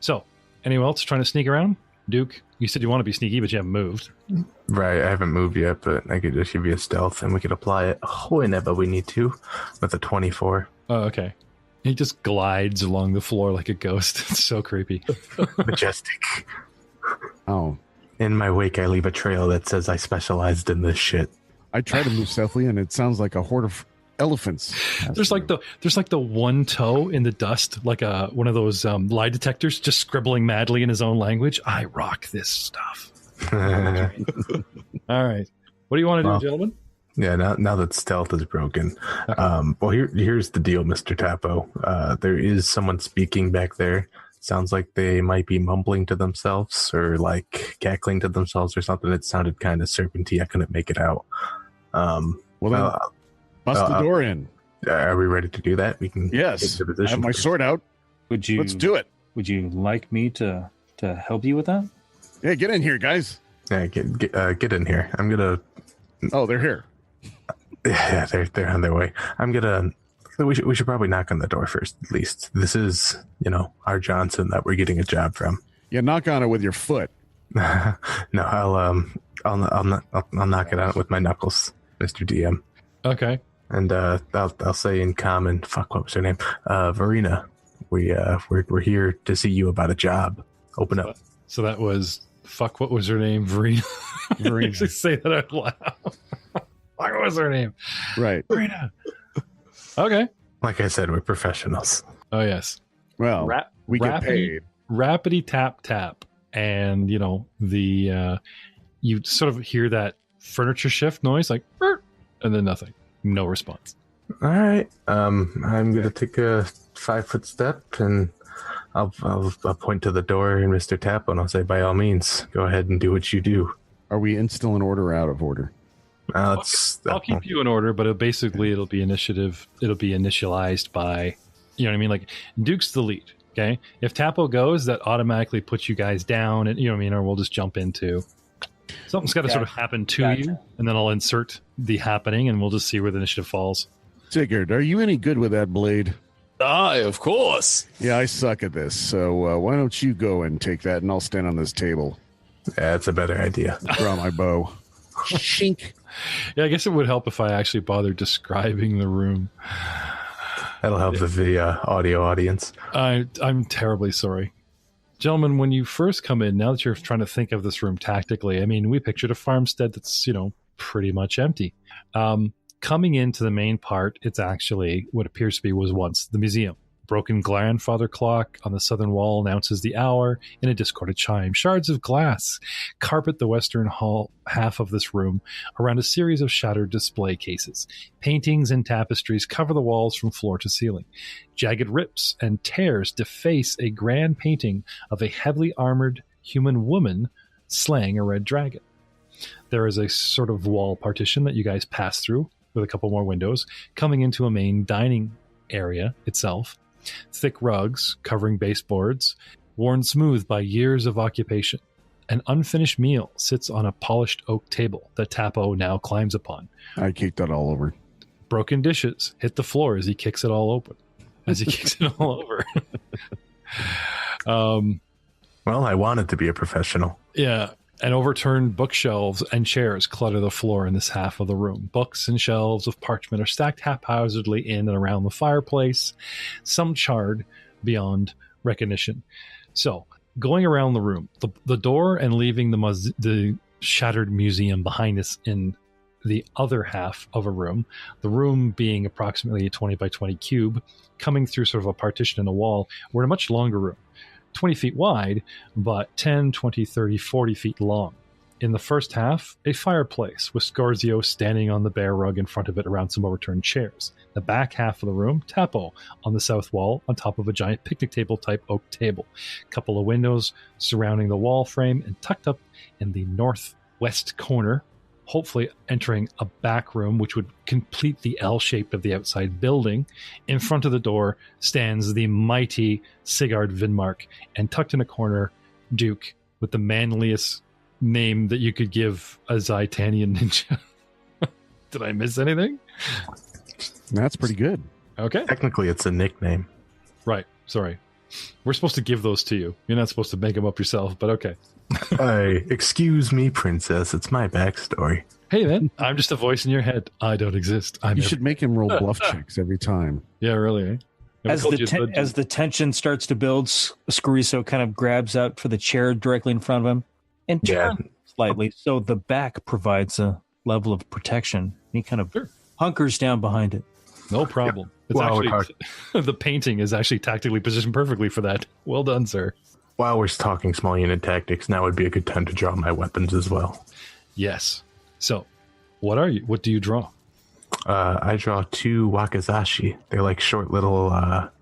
So, anyone else trying to sneak around? Duke, you said you want to be sneaky, but you haven't moved. Right, I haven't moved yet, but I could just give you a stealth and we could apply it whenever we need to with a 24. Oh, okay. He just glides along the floor like a ghost. It's so creepy. Majestic. Oh, In my wake, I leave a trail that says I specialized in this shit. I try to move stealthily, and it sounds like a horde of elephants. There's like the one toe in the dust, like one of those lie detectors, just scribbling madly in his own language. I rock this stuff. All right, what do you want to do, gentlemen? Yeah, now that stealth is broken. Well, here's the deal, Mr. Tapo. There is someone speaking back there. Sounds like they might be mumbling to themselves or like cackling to themselves or something. It sounded kind of serpenty. I couldn't make it out. Well, then bust the door in. Are we ready to do that? We can Yes, get to I position. have my sword out. Let's do it. Would you like me to help you with that? Yeah, get in here, guys. Yeah, get in here. I'm gonna. Oh, they're here. Yeah, they're on their way. I'm gonna. We should probably knock on the door first. At least this is our Johnson that we're getting a job from. Yeah, knock on it with your foot. No, I'll knock it out with my knuckles, Mr. DM. Okay. And I'll say in common, fuck, what was her name? Verena. We're here to see you about a job. Open up. So that was fuck. What was her name? Verena. Verena. Actually, say that out loud. Fuck, what was her name? Right. Verena. Okay. Like I said, we're professionals. Oh yes. Well, we get paid. Rapidy tap tap, and you sort of hear that furniture shift noise, like, "Burp," and then nothing. No response. All right. I'm gonna take a 5-foot step, and I'll point to the door and Mr. Tap, and I'll say, by all means, go ahead and do what you do. Are we still in order or out of order? I'll keep you in order, but it'll be initiative. It'll be initialized by, you know what I mean? Like, Duke's the lead. Okay. If Tapo goes, that automatically puts you guys down, and you know what I mean? Or we'll just jump into something's got to sort of happen to you, and then I'll insert the happening, and we'll just see where the initiative falls. Sigurd, are you any good with that blade? Aye, of course. Yeah, I suck at this. So why don't you go and take that, and I'll stand on this table. That's a better idea. Draw my bow. Shink. Yeah, I guess it would help if I actually bothered describing the room. That'll help the audio audience. I'm terribly sorry. Gentlemen, when you first come in, now that you're trying to think of this room tactically, I mean, we pictured a farmstead that's, pretty much empty. Coming into the main part, it's actually what appears to be was once the museum. Broken grandfather clock on the southern wall announces the hour in a discordant chime. Shards of glass carpet the western hall half of this room around a series of shattered display cases. Paintings and tapestries cover the walls from floor to ceiling. Jagged rips and tears deface a grand painting of a heavily armored human woman slaying a red dragon. There is a sort of wall partition that you guys pass through with a couple more windows, coming into a main dining area itself. Thick rugs covering baseboards, worn smooth by years of occupation. An unfinished meal sits on a polished oak table that Tapo now climbs upon. I kicked that all over. Broken dishes hit the floor as he kicks it all open. Well, I wanted to be a professional. Yeah. And overturned bookshelves and chairs clutter the floor in this half of the room. Books and shelves of parchment are stacked haphazardly in and around the fireplace, some charred beyond recognition. So, going around the room, the door and leaving the shattered museum behind us in the other half of a room, the room being approximately a 20 by 20 cube, coming through sort of a partition in the wall, we're in a much longer room. 20 feet wide, but 10, 20, 30, 40 feet long. In the first half, a fireplace with Scorzio standing on the bare rug in front of it around some overturned chairs. The back half of the room, Tapo on the south wall on top of a giant picnic table type oak table. Couple of windows surrounding the wall frame, and tucked up in the northwest corner, hopefully entering a back room, which would complete the L shape of the outside building. In front of the door stands the mighty Sigurd Vinmark, and tucked in a corner, Duke, with the manliest name that you could give a Zaitanian ninja. Did I miss anything? That's pretty good. Okay. Technically, it's a nickname. Right. Sorry. We're supposed to give those to you. You're not supposed to make them up yourself, but okay. Excuse me, princess. It's my backstory. Hey, man. I'm just a voice in your head. I don't exist. You should make him roll bluff checks every time. Yeah, really. Eh? As the tension starts to build, Scariso kind of grabs out for the chair directly in front of him and turns slightly, so the back provides a level of protection. He kind of hunkers down behind it. No problem. It's actually the painting is actually tactically positioned perfectly for that. Well done, sir. While we're talking small unit tactics, now would be a good time to draw my weapons as well. Yes. So, what are you? What do you draw? I draw 2 wakizashi. They're like short little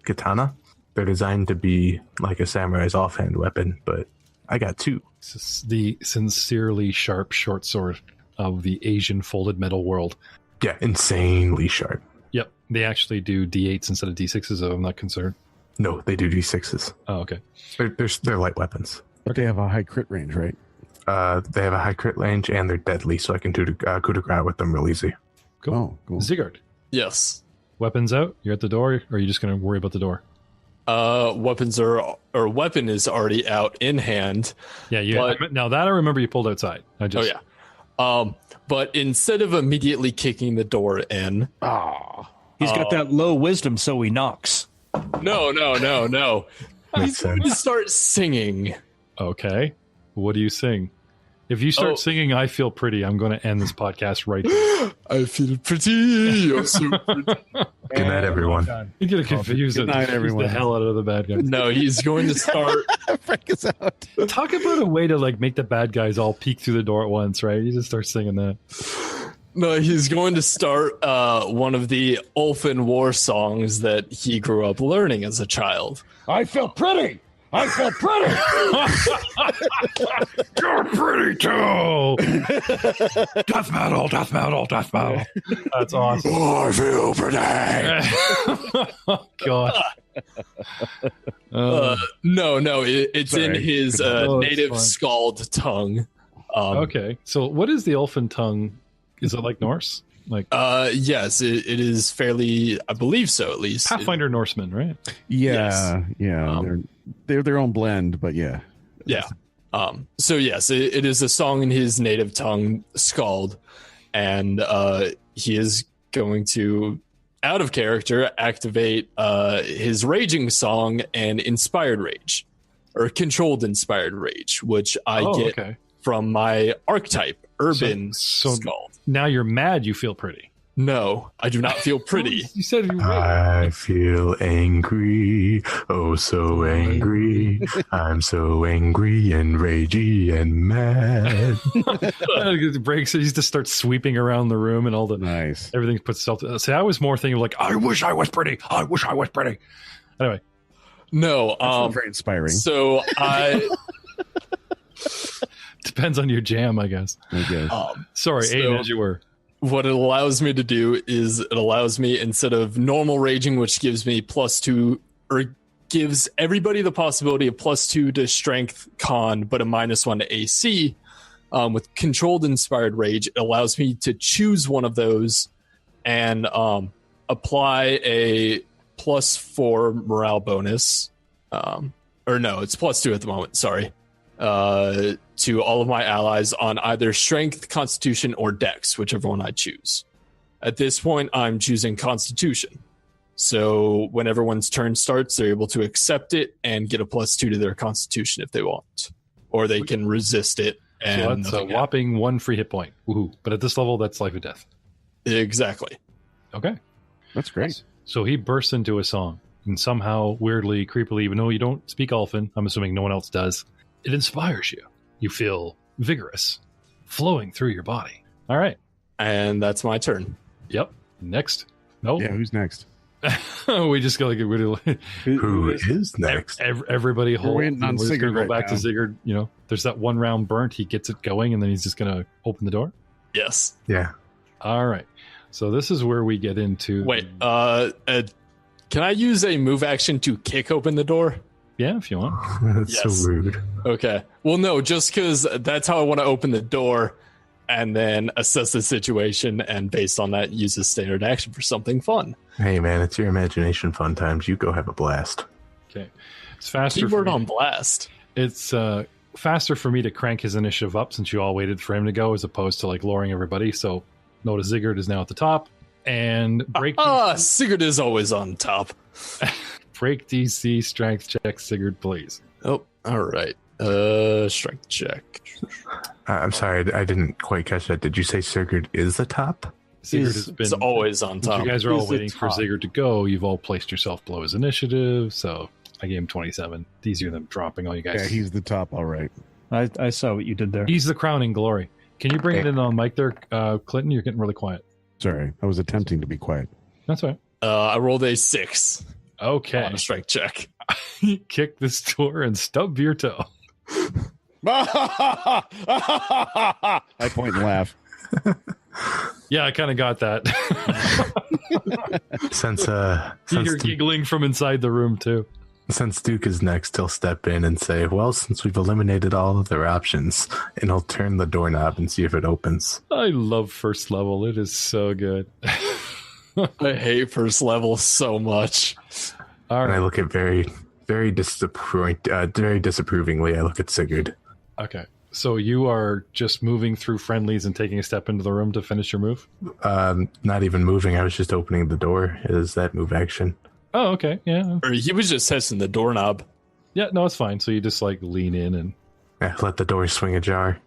katana. They're designed to be like a samurai's offhand weapon, but I got 2. This is the sincerely sharp short sword of the Asian folded metal world. Yeah, insanely sharp. Yep. They actually do D8s instead of D6s, so I'm not concerned. No, they do D6s. Oh, okay. They're light weapons. But they have a high crit range, right? They have a high crit range, and they're deadly, so I can do coup de grace with them real easy. Cool. Oh, cool. Sigurd, Yes. weapons out? You're at the door, or are you just going to worry about the door? Weapon is already out in hand. Yeah, now that I remember you pulled outside. Oh yeah. But instead of immediately kicking the door in, He's got that low wisdom, so he knocks. no. He's going to start singing. Okay. What do you sing? If you start singing I Feel Pretty, I'm going to end this podcast right there. I feel pretty. You're so pretty. Good night, everyone. You're going to confuse Good night, everyone. the hell out of the bad guys. No, he's going to start. Frank is out. Talk about a way to like make the bad guys all peek through the door at once, right? You just start singing that. No, he's going to start one of the Ulfin war songs that he grew up learning as a child. I feel pretty. I feel pretty. You're pretty too. Death metal, death metal, death metal. That's awesome. Oh, I feel pretty. Oh God. No, it's in his native fine. Scald tongue. Okay, so what is the Ulfin tongue? Is it like Norse? Like Yes, it is fairly, I believe so, at least. Pathfinder Norseman, right? Yeah, yeah. They're their own blend, but yeah. Yeah. So yes, it is a song in his native tongue, Scald, and he is going to, out of character, activate his raging song and inspired rage, or controlled inspired rage, which I get from my archetype, urban Scald. Now you're mad. You feel pretty. No, I do not feel pretty. You said you I feel angry, oh so angry. I'm so angry and ragey and mad. It breaks. He just starts sweeping around the room, and all the everything puts itself. See, I was more thinking like, I wish I was pretty. I wish I was pretty. Anyway, no, very inspiring. So I. Depends on your jam, I guess. Sorry, Aiden, as you were. What it allows me to do is it allows me, instead of normal raging, which gives me +2, or gives everybody the possibility of +2 to strength con, but a -1 to AC, with controlled inspired rage, it allows me to choose one of those and apply a +4 morale bonus. Or no, it's +2 at the moment, sorry. To all of my allies on either strength, constitution, or dex, whichever one I choose. At this point, I'm choosing constitution. So when everyone's turn starts, they're able to accept it and get a +2 to their constitution if they want. Or they can resist it. And so that's a whopping 1 free hit point. Woohoo. But at this level, that's life or death. Exactly. Okay. That's great. So he bursts into a song, and somehow, weirdly, creepily, even though you don't speak Ulfin, I'm assuming no one else does, it inspires you. You feel vigorous, flowing through your body. All right. And that's my turn. Yep. Next. No. Yeah, who's next? We just go like Who is next? Everybody hold. We're waiting on Sigurd go right back now. to Sigurd. You know, there's that one round burnt. He gets it going, and then he's just going to open the door. Yes. Yeah. All right. So this is where we get into. Wait. Can I use a move action to kick open the door? Yeah, if you want. That's Yes. so rude. Okay. Well, no, just because that's how I want to open the door, and then assess the situation, and based on that, use a standard action for something fun. Hey, man, it's your imagination fun times. You go have a blast. Okay. It's faster. Keyword on blast. It's faster for me to crank his initiative up since you all waited for him to go, as opposed to like lowering everybody. So notice Sigurd is now at the top, and break. Sigurd is always on top. Break DC strength check, Sigurd, please. Oh, all right. Strength check. I'm sorry, I didn't quite catch that. Did you say Sigurd is the top? Sigurd has been It's always on since top. you guys are all He's the waiting for top. Sigurd to go. You've all placed yourself below his initiative, so I gave him 27. It's easier than dropping all you guys. Yeah, he's the top. All right. I saw what you did there. He's the crowning glory. Can you bring it in on mic there, Clinton? You're getting really quiet. Sorry, I was attempting to be quiet. That's all right. I rolled a 6 Okay. on a strength check. Kick this door and stub your toe. I point and laugh. Yeah, I kind of got that. Since You hear giggling from inside the room, too. since Duke is next, he'll step in and say, well, since we've eliminated all other options, and he'll turn the doorknob and see if it opens. I love first level. It is so good. I hate first level so much. All And I right. look at very disapprovingly. I look at Sigurd. Okay. So you are just moving through friendlies and taking a step into the room to finish your move? Not even moving. I was just opening the door. Is that move action? Oh, okay. Yeah. Or he was just testing the doorknob. Yeah, no, it's fine. So you just like lean in and... Yeah, let the door swing ajar.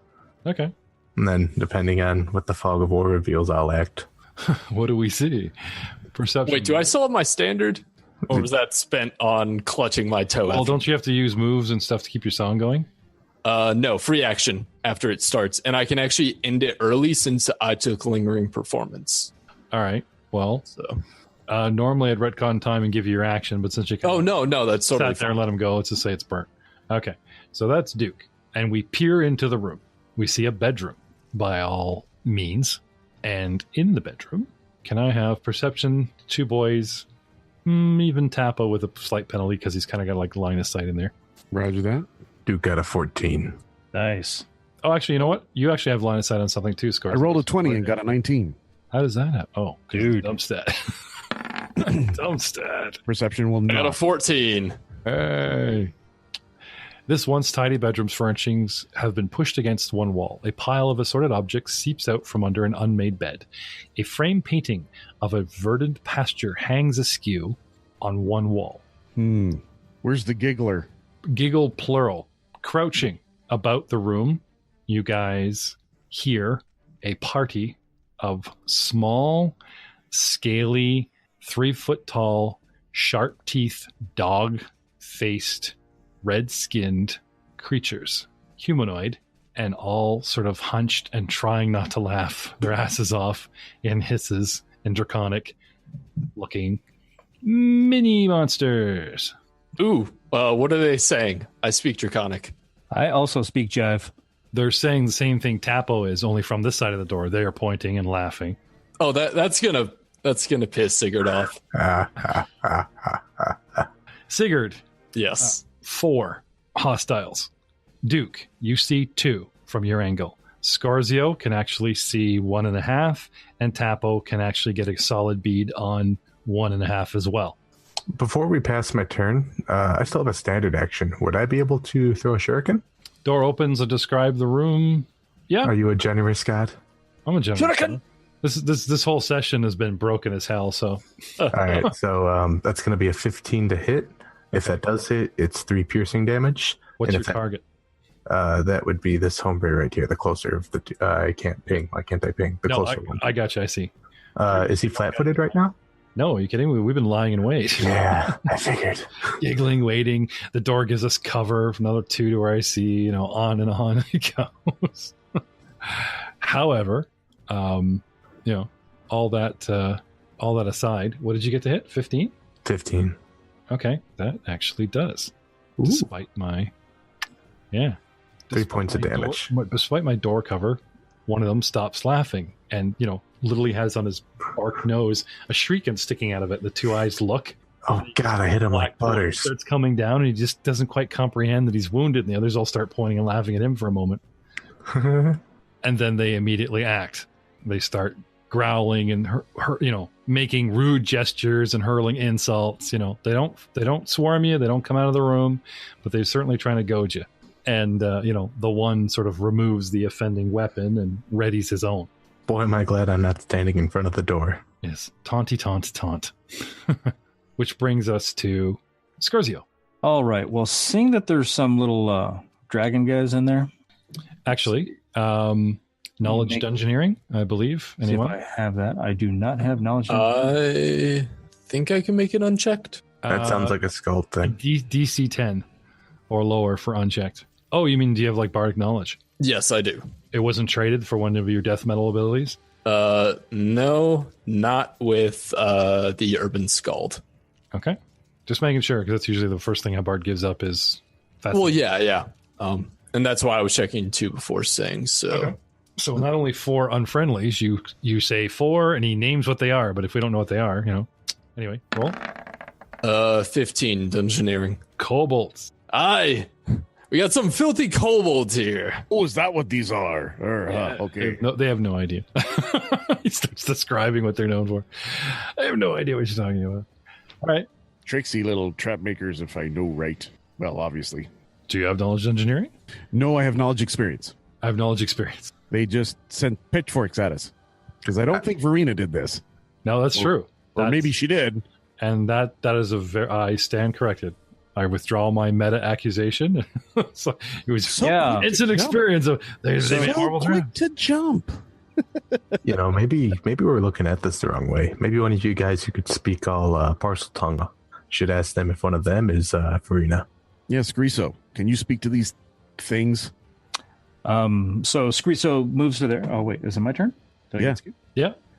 Okay. And then, depending on what the fog of war reveals, I'll act. What do we see? Perception. Wait, do I still have my standard? Or was that spent on clutching my toe? Well, after? don't you have to use moves and stuff to keep your song going? No, free action after it starts. And I can actually end it early since I took lingering performance. All right. Well, So. normally I'd retcon time and give you your action, but since you Oh, no, that's sat totally there fine. and let him go, let's just say it's burnt. Okay. So that's Duke. And we peer into the room. We see a bedroom by all means. And in the bedroom, can I have perception, 2 boys, even Tappa with a slight penalty because he's kind of got like line of sight in there. Roger that. Duke got a 14. Nice. Oh, actually, you know what? You actually have line of sight on something too, Scar. I rolled a 20 and got a 19. How does that happen? Oh, Dude. dump stat. Dump stat. Perception will I got a not. 14. Hey. This once tidy bedroom's furnishings have been pushed against one wall. A pile of assorted objects seeps out from under an unmade bed. A frame painting of a verdant pasture hangs askew on one wall. Where's the giggler? Giggle plural. Crouching about the room, you guys hear a party of small, scaly, 3-foot-tall, sharp-teethed, dog-faced, red-skinned creatures, humanoid, and all sort of hunched and trying not to laugh their asses off in hisses and draconic-looking mini monsters. Ooh, what are they saying? I speak Draconic. I also speak jive. They're saying the same thing Tapo is, only from this side of the door. They are pointing and laughing. Oh, that's gonna piss Sigurd off. Sigurd, Yes. 4 hostiles. Duke, you see 2 from your angle. Scarzio can actually see 1.5, and Tapo can actually get a solid bead on 1.5 as well. Before we pass my turn, I still have a standard action. Would I be able to throw a shuriken? Door opens and describe the room. Yeah, Are you a generous god? I'm a gentleman. Shuriken! This whole session has been broken as hell, so All right, so that's going to be a 15 to hit. If that does hit, it's 3 piercing damage. what's And your if that- target? That would be this hombre right here, the closer of the two. I can't ping. Why can't I ping? The No, closer one. I got you, I see. Is he flat-footed right now? No, are you kidding me? We've been lying in wait. Yeah, I figured. Giggling, waiting. The door gives us cover for another 2 to where I see, on and on it goes. However, all that aside, what did you get to hit? 15? 15. Okay, that actually does. Ooh. Despite my 3 points of damage. Despite my door cover, one of them stops laughing and, literally has on his bark nose a shuriken sticking out of it. The two eyes look. Oh, God, I hit him like butters. Starts coming down, and he just doesn't quite comprehend that he's wounded, and the others all start pointing and laughing at him for a moment. And then they immediately act. They start growling and making rude gestures and hurling insults. They don't swarm you, they don't come out of the room, but they're certainly trying to goad you. And the one sort of removes the offending weapon and readies his own. Boy, am I glad I'm not standing in front of the door. Yes, taunty taunt. Which brings us to Scorzio. All right. Well, seeing that there's some little dragon guys in there. Actually, knowledge dungeoneering, I believe. Anyone? See if I have that. I do not have knowledge. I think I can make it unchecked. That sounds like a skull thing. DC 10 or lower for unchecked. Oh, you mean do you have like bardic knowledge? Yes, I do. It wasn't traded for one of your death metal abilities? No, not with the Urban Skald. Okay. Just making sure, because that's usually the first thing a bard gives up is... Well, yeah. And that's why I was checking too before saying so. Okay. So not only 4 unfriendlies, you say 4, and he names what they are, but if we don't know what they are, Anyway, roll. 15 dungeoneering. Kobolds. Aye! We got some filthy kobolds here. Oh, is that what these are? Okay. They have no idea. He starts describing what they're known for. I have no idea what you're talking about. All right. Tricksy little trap makers, if I know right. Well, obviously. Do you have knowledge engineering? No, I have knowledge experience. I have knowledge experience. They just sent pitchforks at us. Because I don't think Verena did this. No, that's true. Or maybe she did. And that is I stand corrected. I withdraw my meta accusation. So it was it's an experience of they made horrible quick to jump. Maybe we're looking at this the wrong way. Maybe one of you guys who could speak all parcel tongue should ask them if one of them is Verena. Yes, Griso. Can you speak to these things? So Skriso moves to there. Oh wait, is it my turn? Yeah.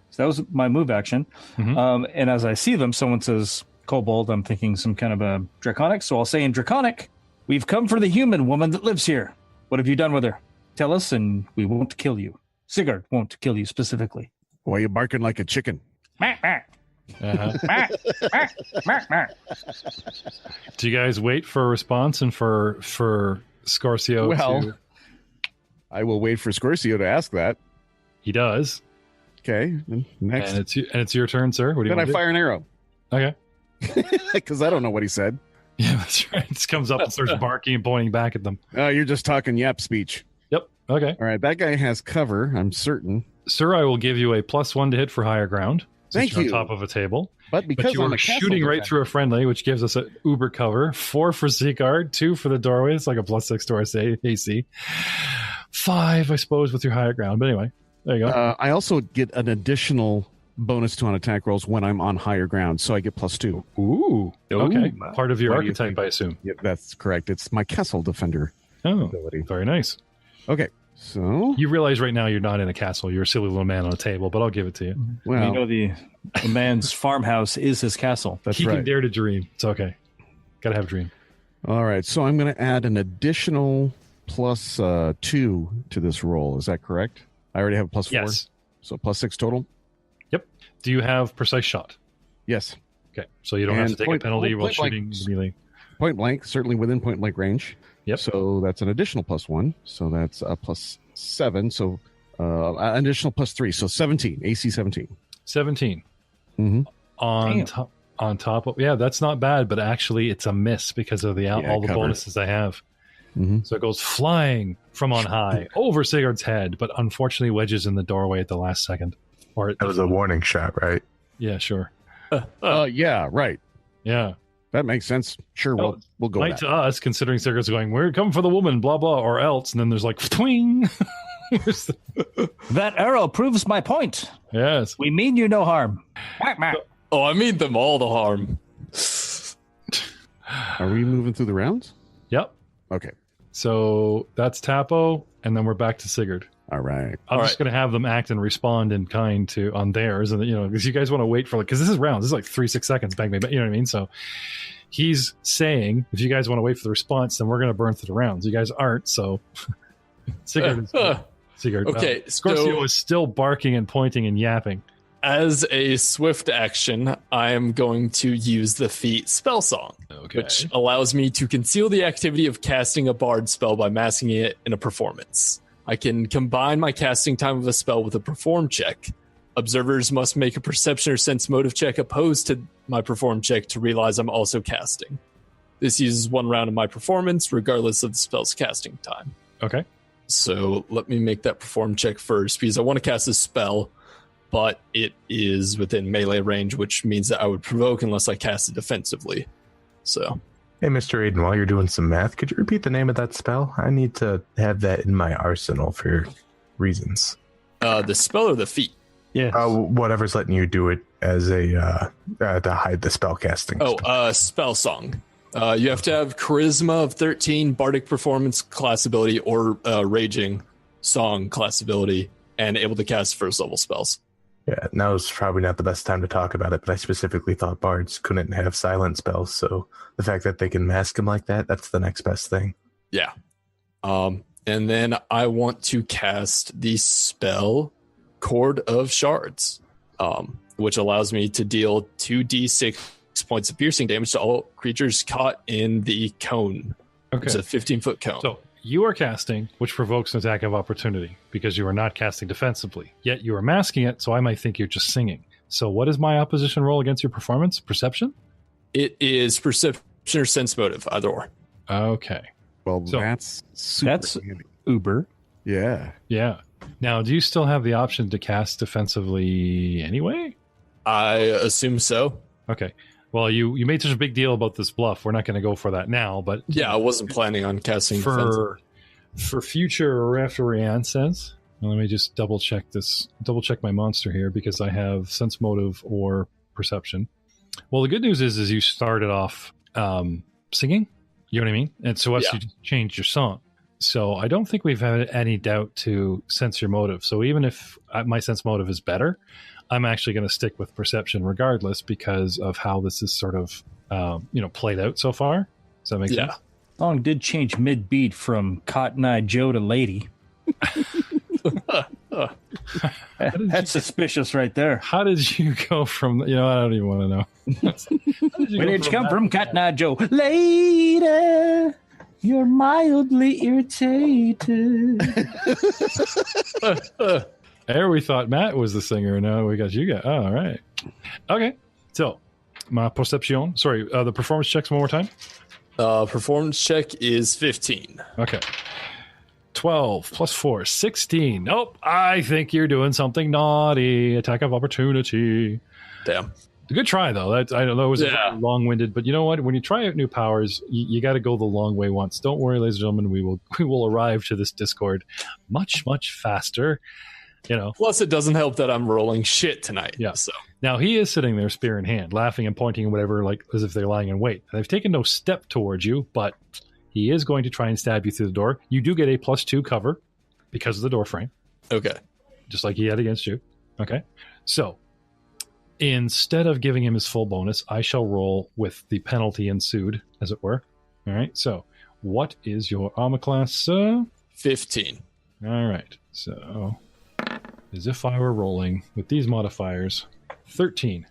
So that was my move action. Mm-hmm. And as I see them, someone says kobold. I'm thinking some kind of a draconic. So I'll say in draconic, "We've come for the human woman that lives here. What have you done with her? Tell us, and we won't kill you. Sigurd won't kill you specifically." Why are you barking like a chicken? Uh-huh. Do you guys wait for a response and for Scorzio to... I will wait for Scorzio to ask that. He does. Okay, next. And it's your turn, sir. What do you Then want I fire an arrow. Okay. Because I don't know what he said. Yeah, that's right. It just comes up and starts barking and pointing back at them. Oh, you're just talking yap speech. Yep. Okay. All right, that guy has cover, I'm certain. Sir, I will give you a +1 to hit for higher ground. Thank you're you. on top of a table. But because you are shooting right through a friendly, which gives us an uber cover. 4 for Sigurd, 2 for the doorway. It's like a +6 to our AC. 5, I suppose, with your higher ground. But anyway, there you go. I also get an additional bonus to on attack rolls when I'm on higher ground, so I get +2. Ooh. Okay. Part of your What do you archetype, think? I assume. Yep, that's correct. It's my castle defender ability. Very nice. Okay, so... You realize right now you're not in a castle. You're a silly little man on a table, but I'll give it to you. Well, the man's farmhouse is his castle. that's He right. can dare to dream. It's okay. Gotta have a dream. All right, so I'm going to add an additional +2 to this roll. Is that correct? I already have a +4. Yes. So +6 total? Yep. Do you have precise shot? Yes. Okay. So you don't have to And take a penalty while shooting the melee. Point blank, certainly within point blank range. Yep. So that's an additional +1. So that's a +7. So an additional +3. So 17. AC 17. 17. Mm-hmm. On top of that's not bad, but actually it's a miss because of all the cover. bonuses I have. Mm-hmm. So it goes flying from on high over Sigurd's head, but unfortunately wedges in the doorway at the last second. That was a warning shot, right? Yeah, sure. Yeah, right. Yeah. That makes sense. Sure, we'll go with Right that. to us, considering Sigurd's going, we're coming for the woman, blah, blah, or else. And then there's like, twing. That arrow proves my point. Yes. We mean you no harm. Oh, I mean them all the harm. Are we moving through the rounds? Yep. Okay. So that's Tapo, and then we're back to Sigurd. All right. I'm just going to have them act and respond in kind on theirs. And, because you guys want to wait for, because this is rounds. This is like 3-6 seconds. Bang, bang, bang. You know what I mean? So he's saying, if you guys want to wait for the response, then we're going to burn through the rounds. You guys aren't. So Sigurd is Sigurd. Okay, Scorpio is still barking and pointing and yapping. As a swift action, I am going to use the feat Spell Song, which allows me to conceal the activity of casting a bard spell by masking it in a performance. I can combine my casting time of a spell with a perform check. Observers must make a perception or sense motive check opposed to my perform check to realize I'm also casting. This uses 1 round of my performance, regardless of the spell's casting time. Okay. So let me make that perform check first, because I want to cast a spell, but it is within melee range, which means that I would provoke unless I cast it defensively. So, Hey, Mr. Aiden, while you're doing some math, could you repeat the name of that spell? I need to have that in my arsenal for reasons. the spell or the feat? Yeah. Whatever's letting you do it as a to hide the spell casting. Spell Song. You have to have Charisma of 13, Bardic Performance class ability, or Raging Song class ability, and able to cast first level spells. Yeah, now's probably not the best time to talk about it, but I specifically thought bards couldn't have silent spells, so the fact that they can mask them like that, that's the next best thing. Yeah. And then I want to cast the spell Chord of Shards, which allows me to deal 2d6 points of piercing damage to all creatures caught in the cone. Okay. It's a 15-foot cone. So you are casting, which provokes an attack of opportunity because you are not casting defensively. Yet you are masking it, so I might think you're just singing. So what is my opposition roll against your performance? Perception? It is perception or sense motive, either or. Okay. Well, So- that's super That's handy. Uber. Yeah. Yeah. Now, do you still have the option to cast defensively anyway? I assume so. Okay. Well, you made such a big deal about this bluff. We're not going to go for that now, but Yeah, I wasn't planning on casting defensive. for future referee says. Let me just double check my monster here because I have sense motive or perception. Well, the good news is you started off singing. You know what I mean? And so you changed your song. So I don't think we've had any doubt to sense your motive. So even if my sense motive is better, I'm actually going to stick with perception regardless because of how this is sort of, played out so far. Does that make sense? Song did change mid-beat from Cotton Eye Joe to Lady. That's suspicious right there. How did you go from, I don't even want to know. Where did you come from, Cotton Eye Joe? Lady, you're mildly irritated. There we thought Matt was the singer. Now we got you guys. Oh, all right. Okay. So, my perception. Sorry, the performance checks one more time. Performance check is 15. Okay. 12 plus 4, 16. Nope. I think you're doing something naughty. Attack of opportunity. Damn. Good try, though. I don't know. It was long-winded, but you know what? When you try out new powers, you got to go the long way once. Don't worry, ladies and gentlemen. We will arrive to this Discord much, much faster. Plus, it doesn't help that I'm rolling shit tonight. Yeah. So Now, he is sitting there, spear in hand, laughing and pointing and whatever, like as if they're lying in wait. They've taken no step towards you, but he is going to try and stab you through the door. You do get a +2 cover because of the door frame. Okay. Just like he had against you. Okay. So, instead of giving him his full bonus, I shall roll with the penalty ensued, as it were. All right. So, what is your armor class? 15. All right. So, as if I were rolling with these modifiers, 13.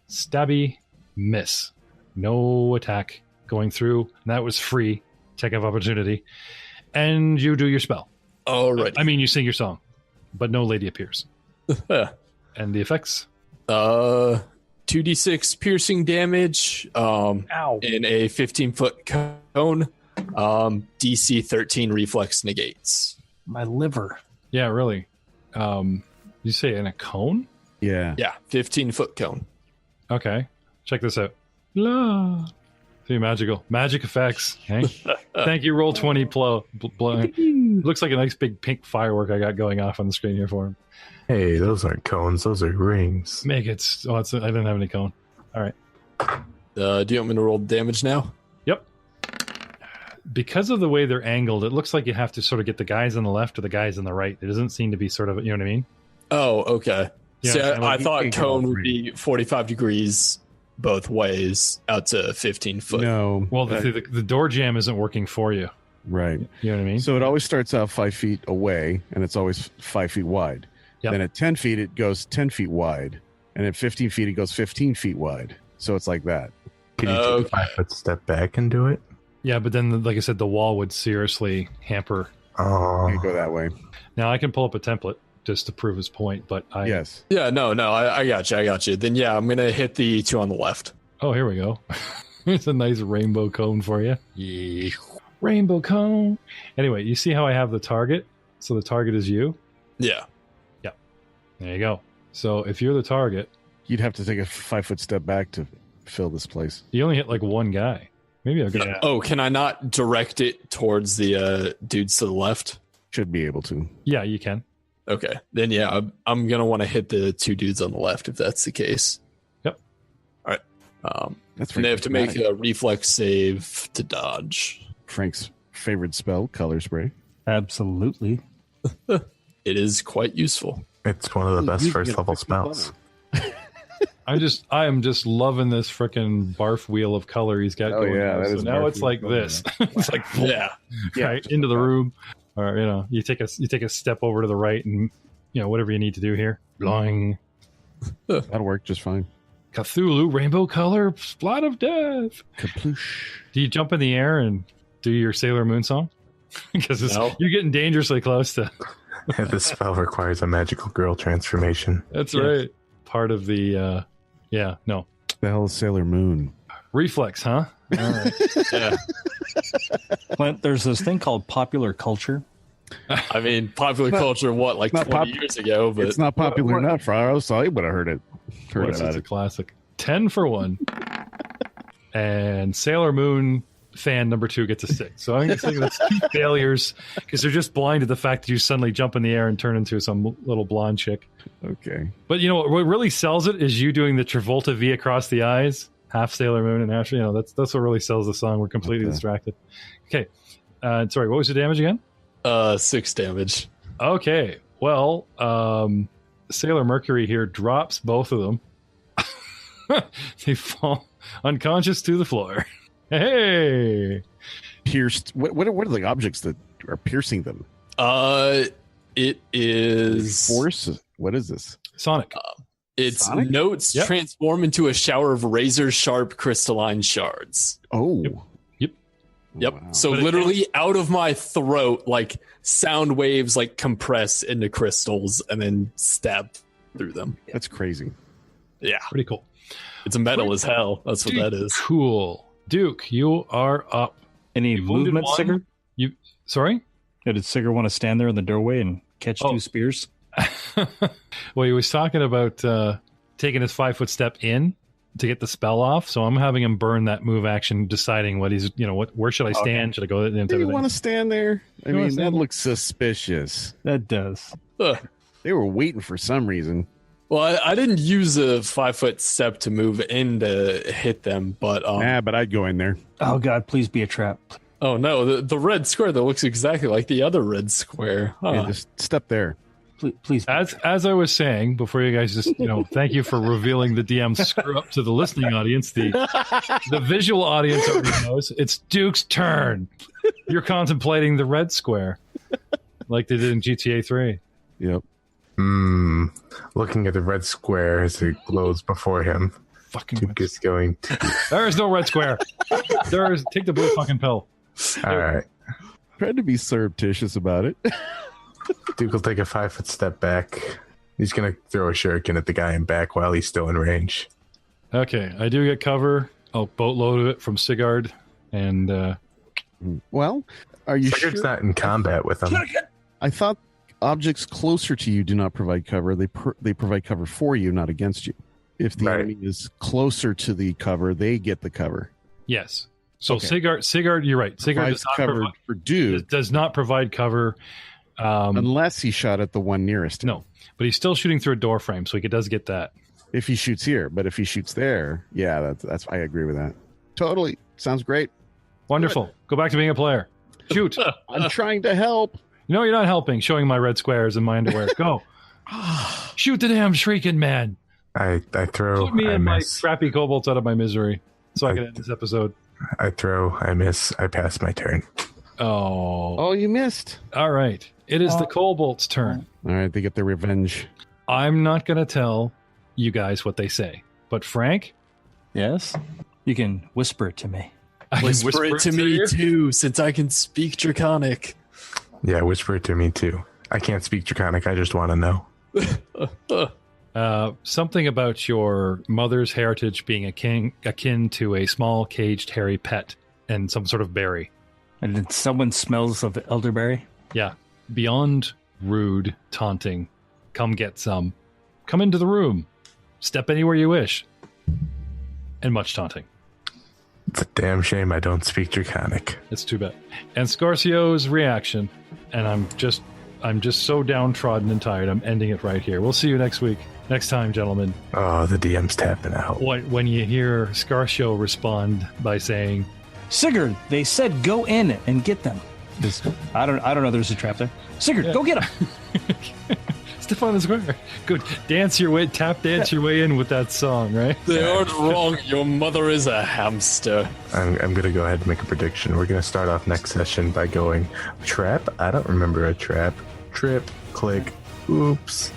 Stabby, miss. No attack going through. And that was free. Attack of opportunity. And you do your spell. Alright. I mean, you sing your song, but no lady appears. And the effects? 2d6 piercing damage in a 15-foot cone. DC 13 reflex negates. My liver. Yeah, really. You say in a cone? Yeah. Yeah, 15-foot cone. Okay. Check this out. La. See, magic effects. Okay? Thank you. Roll 20 looks like a nice big pink firework I got going off on the screen here for him. Hey, those aren't cones. Those are rings. Make it. I didn't have any cone. All right. Do you want me to roll damage now? Yep. Because of the way they're angled, it looks like you have to sort of get the guys on the left or the guys on the right. It doesn't seem to be sort of, you know what I mean? Oh, okay. Yeah, See, and I thought cone would be 45 degrees both ways out to 15 foot. No. Well, the door jam isn't working for you. Right. You know what I mean? So it always starts out 5 feet away, and it's always 5 feet wide. Yep. Then at 10 feet, it goes 10 feet wide. And at 15 feet, it goes 15 feet wide. So it's like that. Can you take a 5 foot step back and do it? Yeah, but then, like I said, the wall would seriously hamper. Oh, You go that way. Now, I can pull up a template just to prove his point, but Yes. Yeah, no, I got you. Then yeah, I'm gonna hit the 2 on the left. Oh, here we go. It's a nice rainbow cone for you. Yeah. Rainbow cone. Anyway, you see how I have the target? So the target is you? Yeah. There you go. So if you're the target, You'd have to take a 5 foot step back to fill this place. you only hit like one guy. Maybe I'll get Oh, can I not direct it towards the dudes to the left? Should be able to. Yeah, you can. Okay, then yeah, I'm gonna want to hit the 2 dudes on the left if that's the case. Yep. All right. That's And they have to make dramatic. a reflex save to dodge. Frank's favorite spell, color spray. Absolutely. It is quite useful. it's one of the best You can first get level 50 spells. I am just loving this freaking barf wheel of color he's got Oh, going yeah, on. that So is now barf it's wheel like color, this. It's like Yeah. right into the room. Or you take a step over to the right and whatever you need to do here. Bling. That'll work just fine. Cthulhu rainbow color splat of death. Kaploosh. Do you jump in the air and do your Sailor Moon song? Because No. you're getting dangerously close to. This spell requires a magical girl transformation. That's Yes. right. Part of the no. The hell is Sailor Moon? Reflex, huh? All right. Yeah. Clint, there's this thing called popular culture. I mean, popular culture, what, like not 20 years ago? But It's not popular enough, or else I would have heard it. Heard What's about it's a it. classic. 10 for 1. And Sailor Moon fan number 2 gets a 6. So I'm going to say that's 2 failures because they're just blind to the fact that you suddenly jump in the air and turn into some little blonde chick. Okay. But what really sells it is you doing the Travolta V across the eyes, half Sailor Moon and half, that's what really sells the song. We're completely Okay. distracted. Okay. Sorry, what was the damage again? 6 damage. Okay. Well, Sailor Mercury here drops both of them. They fall unconscious to the floor. Hey! Pierced. What are the objects that are piercing them? It is Force? What is this? Sonic. Its Sonic? notes Yep. transform into a shower of razor sharp crystalline shards. Oh. Yep. Wow. So But it literally out of my throat, like sound waves like compress into crystals and then stab through them. That's crazy. Yeah. Pretty cool. It's a metal as hell. That's what that is. Cool. Duke, you are up. Any You wounded movement, one? Sigurd? Sorry? Did Sigurd want to stand there in the doorway and catch Oh. 2 spears? Well, he was talking about taking his 5 foot step in to get the spell off. So I'm having him burn that move action, deciding what he's, where should I stand? Should I go? Do you want to stand there? I You wanna mean, stand that there? looks suspicious. That does. Ugh. They were waiting for some reason. Well, I didn't use a 5 foot step to move in to hit them, but But I'd go in there. Oh, God, please be a trap. oh no, the red square that looks exactly like the other red square. Huh. Yeah, just step there. Please. As I was saying before, you guys just thank you for revealing the DM screw up to the listening audience. The visual audience already knows it's Duke's turn. You're contemplating the red square, like they did in GTA 3. Yep. Looking at the red square as it glows before him, Fucking Duke is going to. there is no red square. Take the blue fucking pill. All right. Tried to be surreptitious about it. Duke will take a 5 foot step back. He's going to throw a shuriken at the guy in back while he's still in range. Okay, I do get cover. I'll boatload of it from Sigurd, and Well, are you Sigurd's sure? not in combat with him. I thought objects closer to you do not provide cover. They provide cover for you, not against you. If the Right. enemy is closer to the cover, they get the cover. yes. So Okay. Sigurd, you're right. Sigurd Provides does not, cover provide, for dude does not provide cover. unless he shot at the one nearest him. No, but he's still shooting through a door frame, so he does get that. If he shoots here, but if he shoots there, yeah, that's I agree with that. Totally. Sounds great. Wonderful. Go back to being a player. Shoot. I'm trying to help. No, you're not helping. Showing my red squares in my underwear. Go. Shoot the damn shrieking man. I throw, Put me I and my miss. crappy kobolds out of my misery so I can end this episode. I throw, I miss, I pass my turn. Oh, you missed. all right. It is the kobolds' turn. All right, they get their revenge. I'm not going to tell you guys what they say, but Frank, Yes? You can whisper it to me. I can Whisper it to me you. too, since I can speak Draconic. Yeah, whisper it to me too. I can't speak Draconic. I just want to know. Something about your mother's heritage being akin to a small caged hairy pet and some sort of berry. And then someone smells of elderberry. Yeah. Beyond rude, taunting, come get some. Come into the room. Step anywhere you wish. And much taunting. It's a damn shame I don't speak Draconic. It's too bad. And Scarcio's reaction, and I'm just so downtrodden and tired. I'm ending it right here. We'll see you next week. Next time, gentlemen. Oh, the DM's tapping out. When you hear Scarcio respond by saying, Sigurd, they said go in and get them. I don't know. There's a trap there. Sigurd, go get them. Stefan is where? Good. Tap dance your way in with that song, right? They aren't wrong. Your mother is a hamster. I'm going to go ahead and make a prediction. We're going to start off next session by going, trap? I don't remember a trap. Trip, click, oops.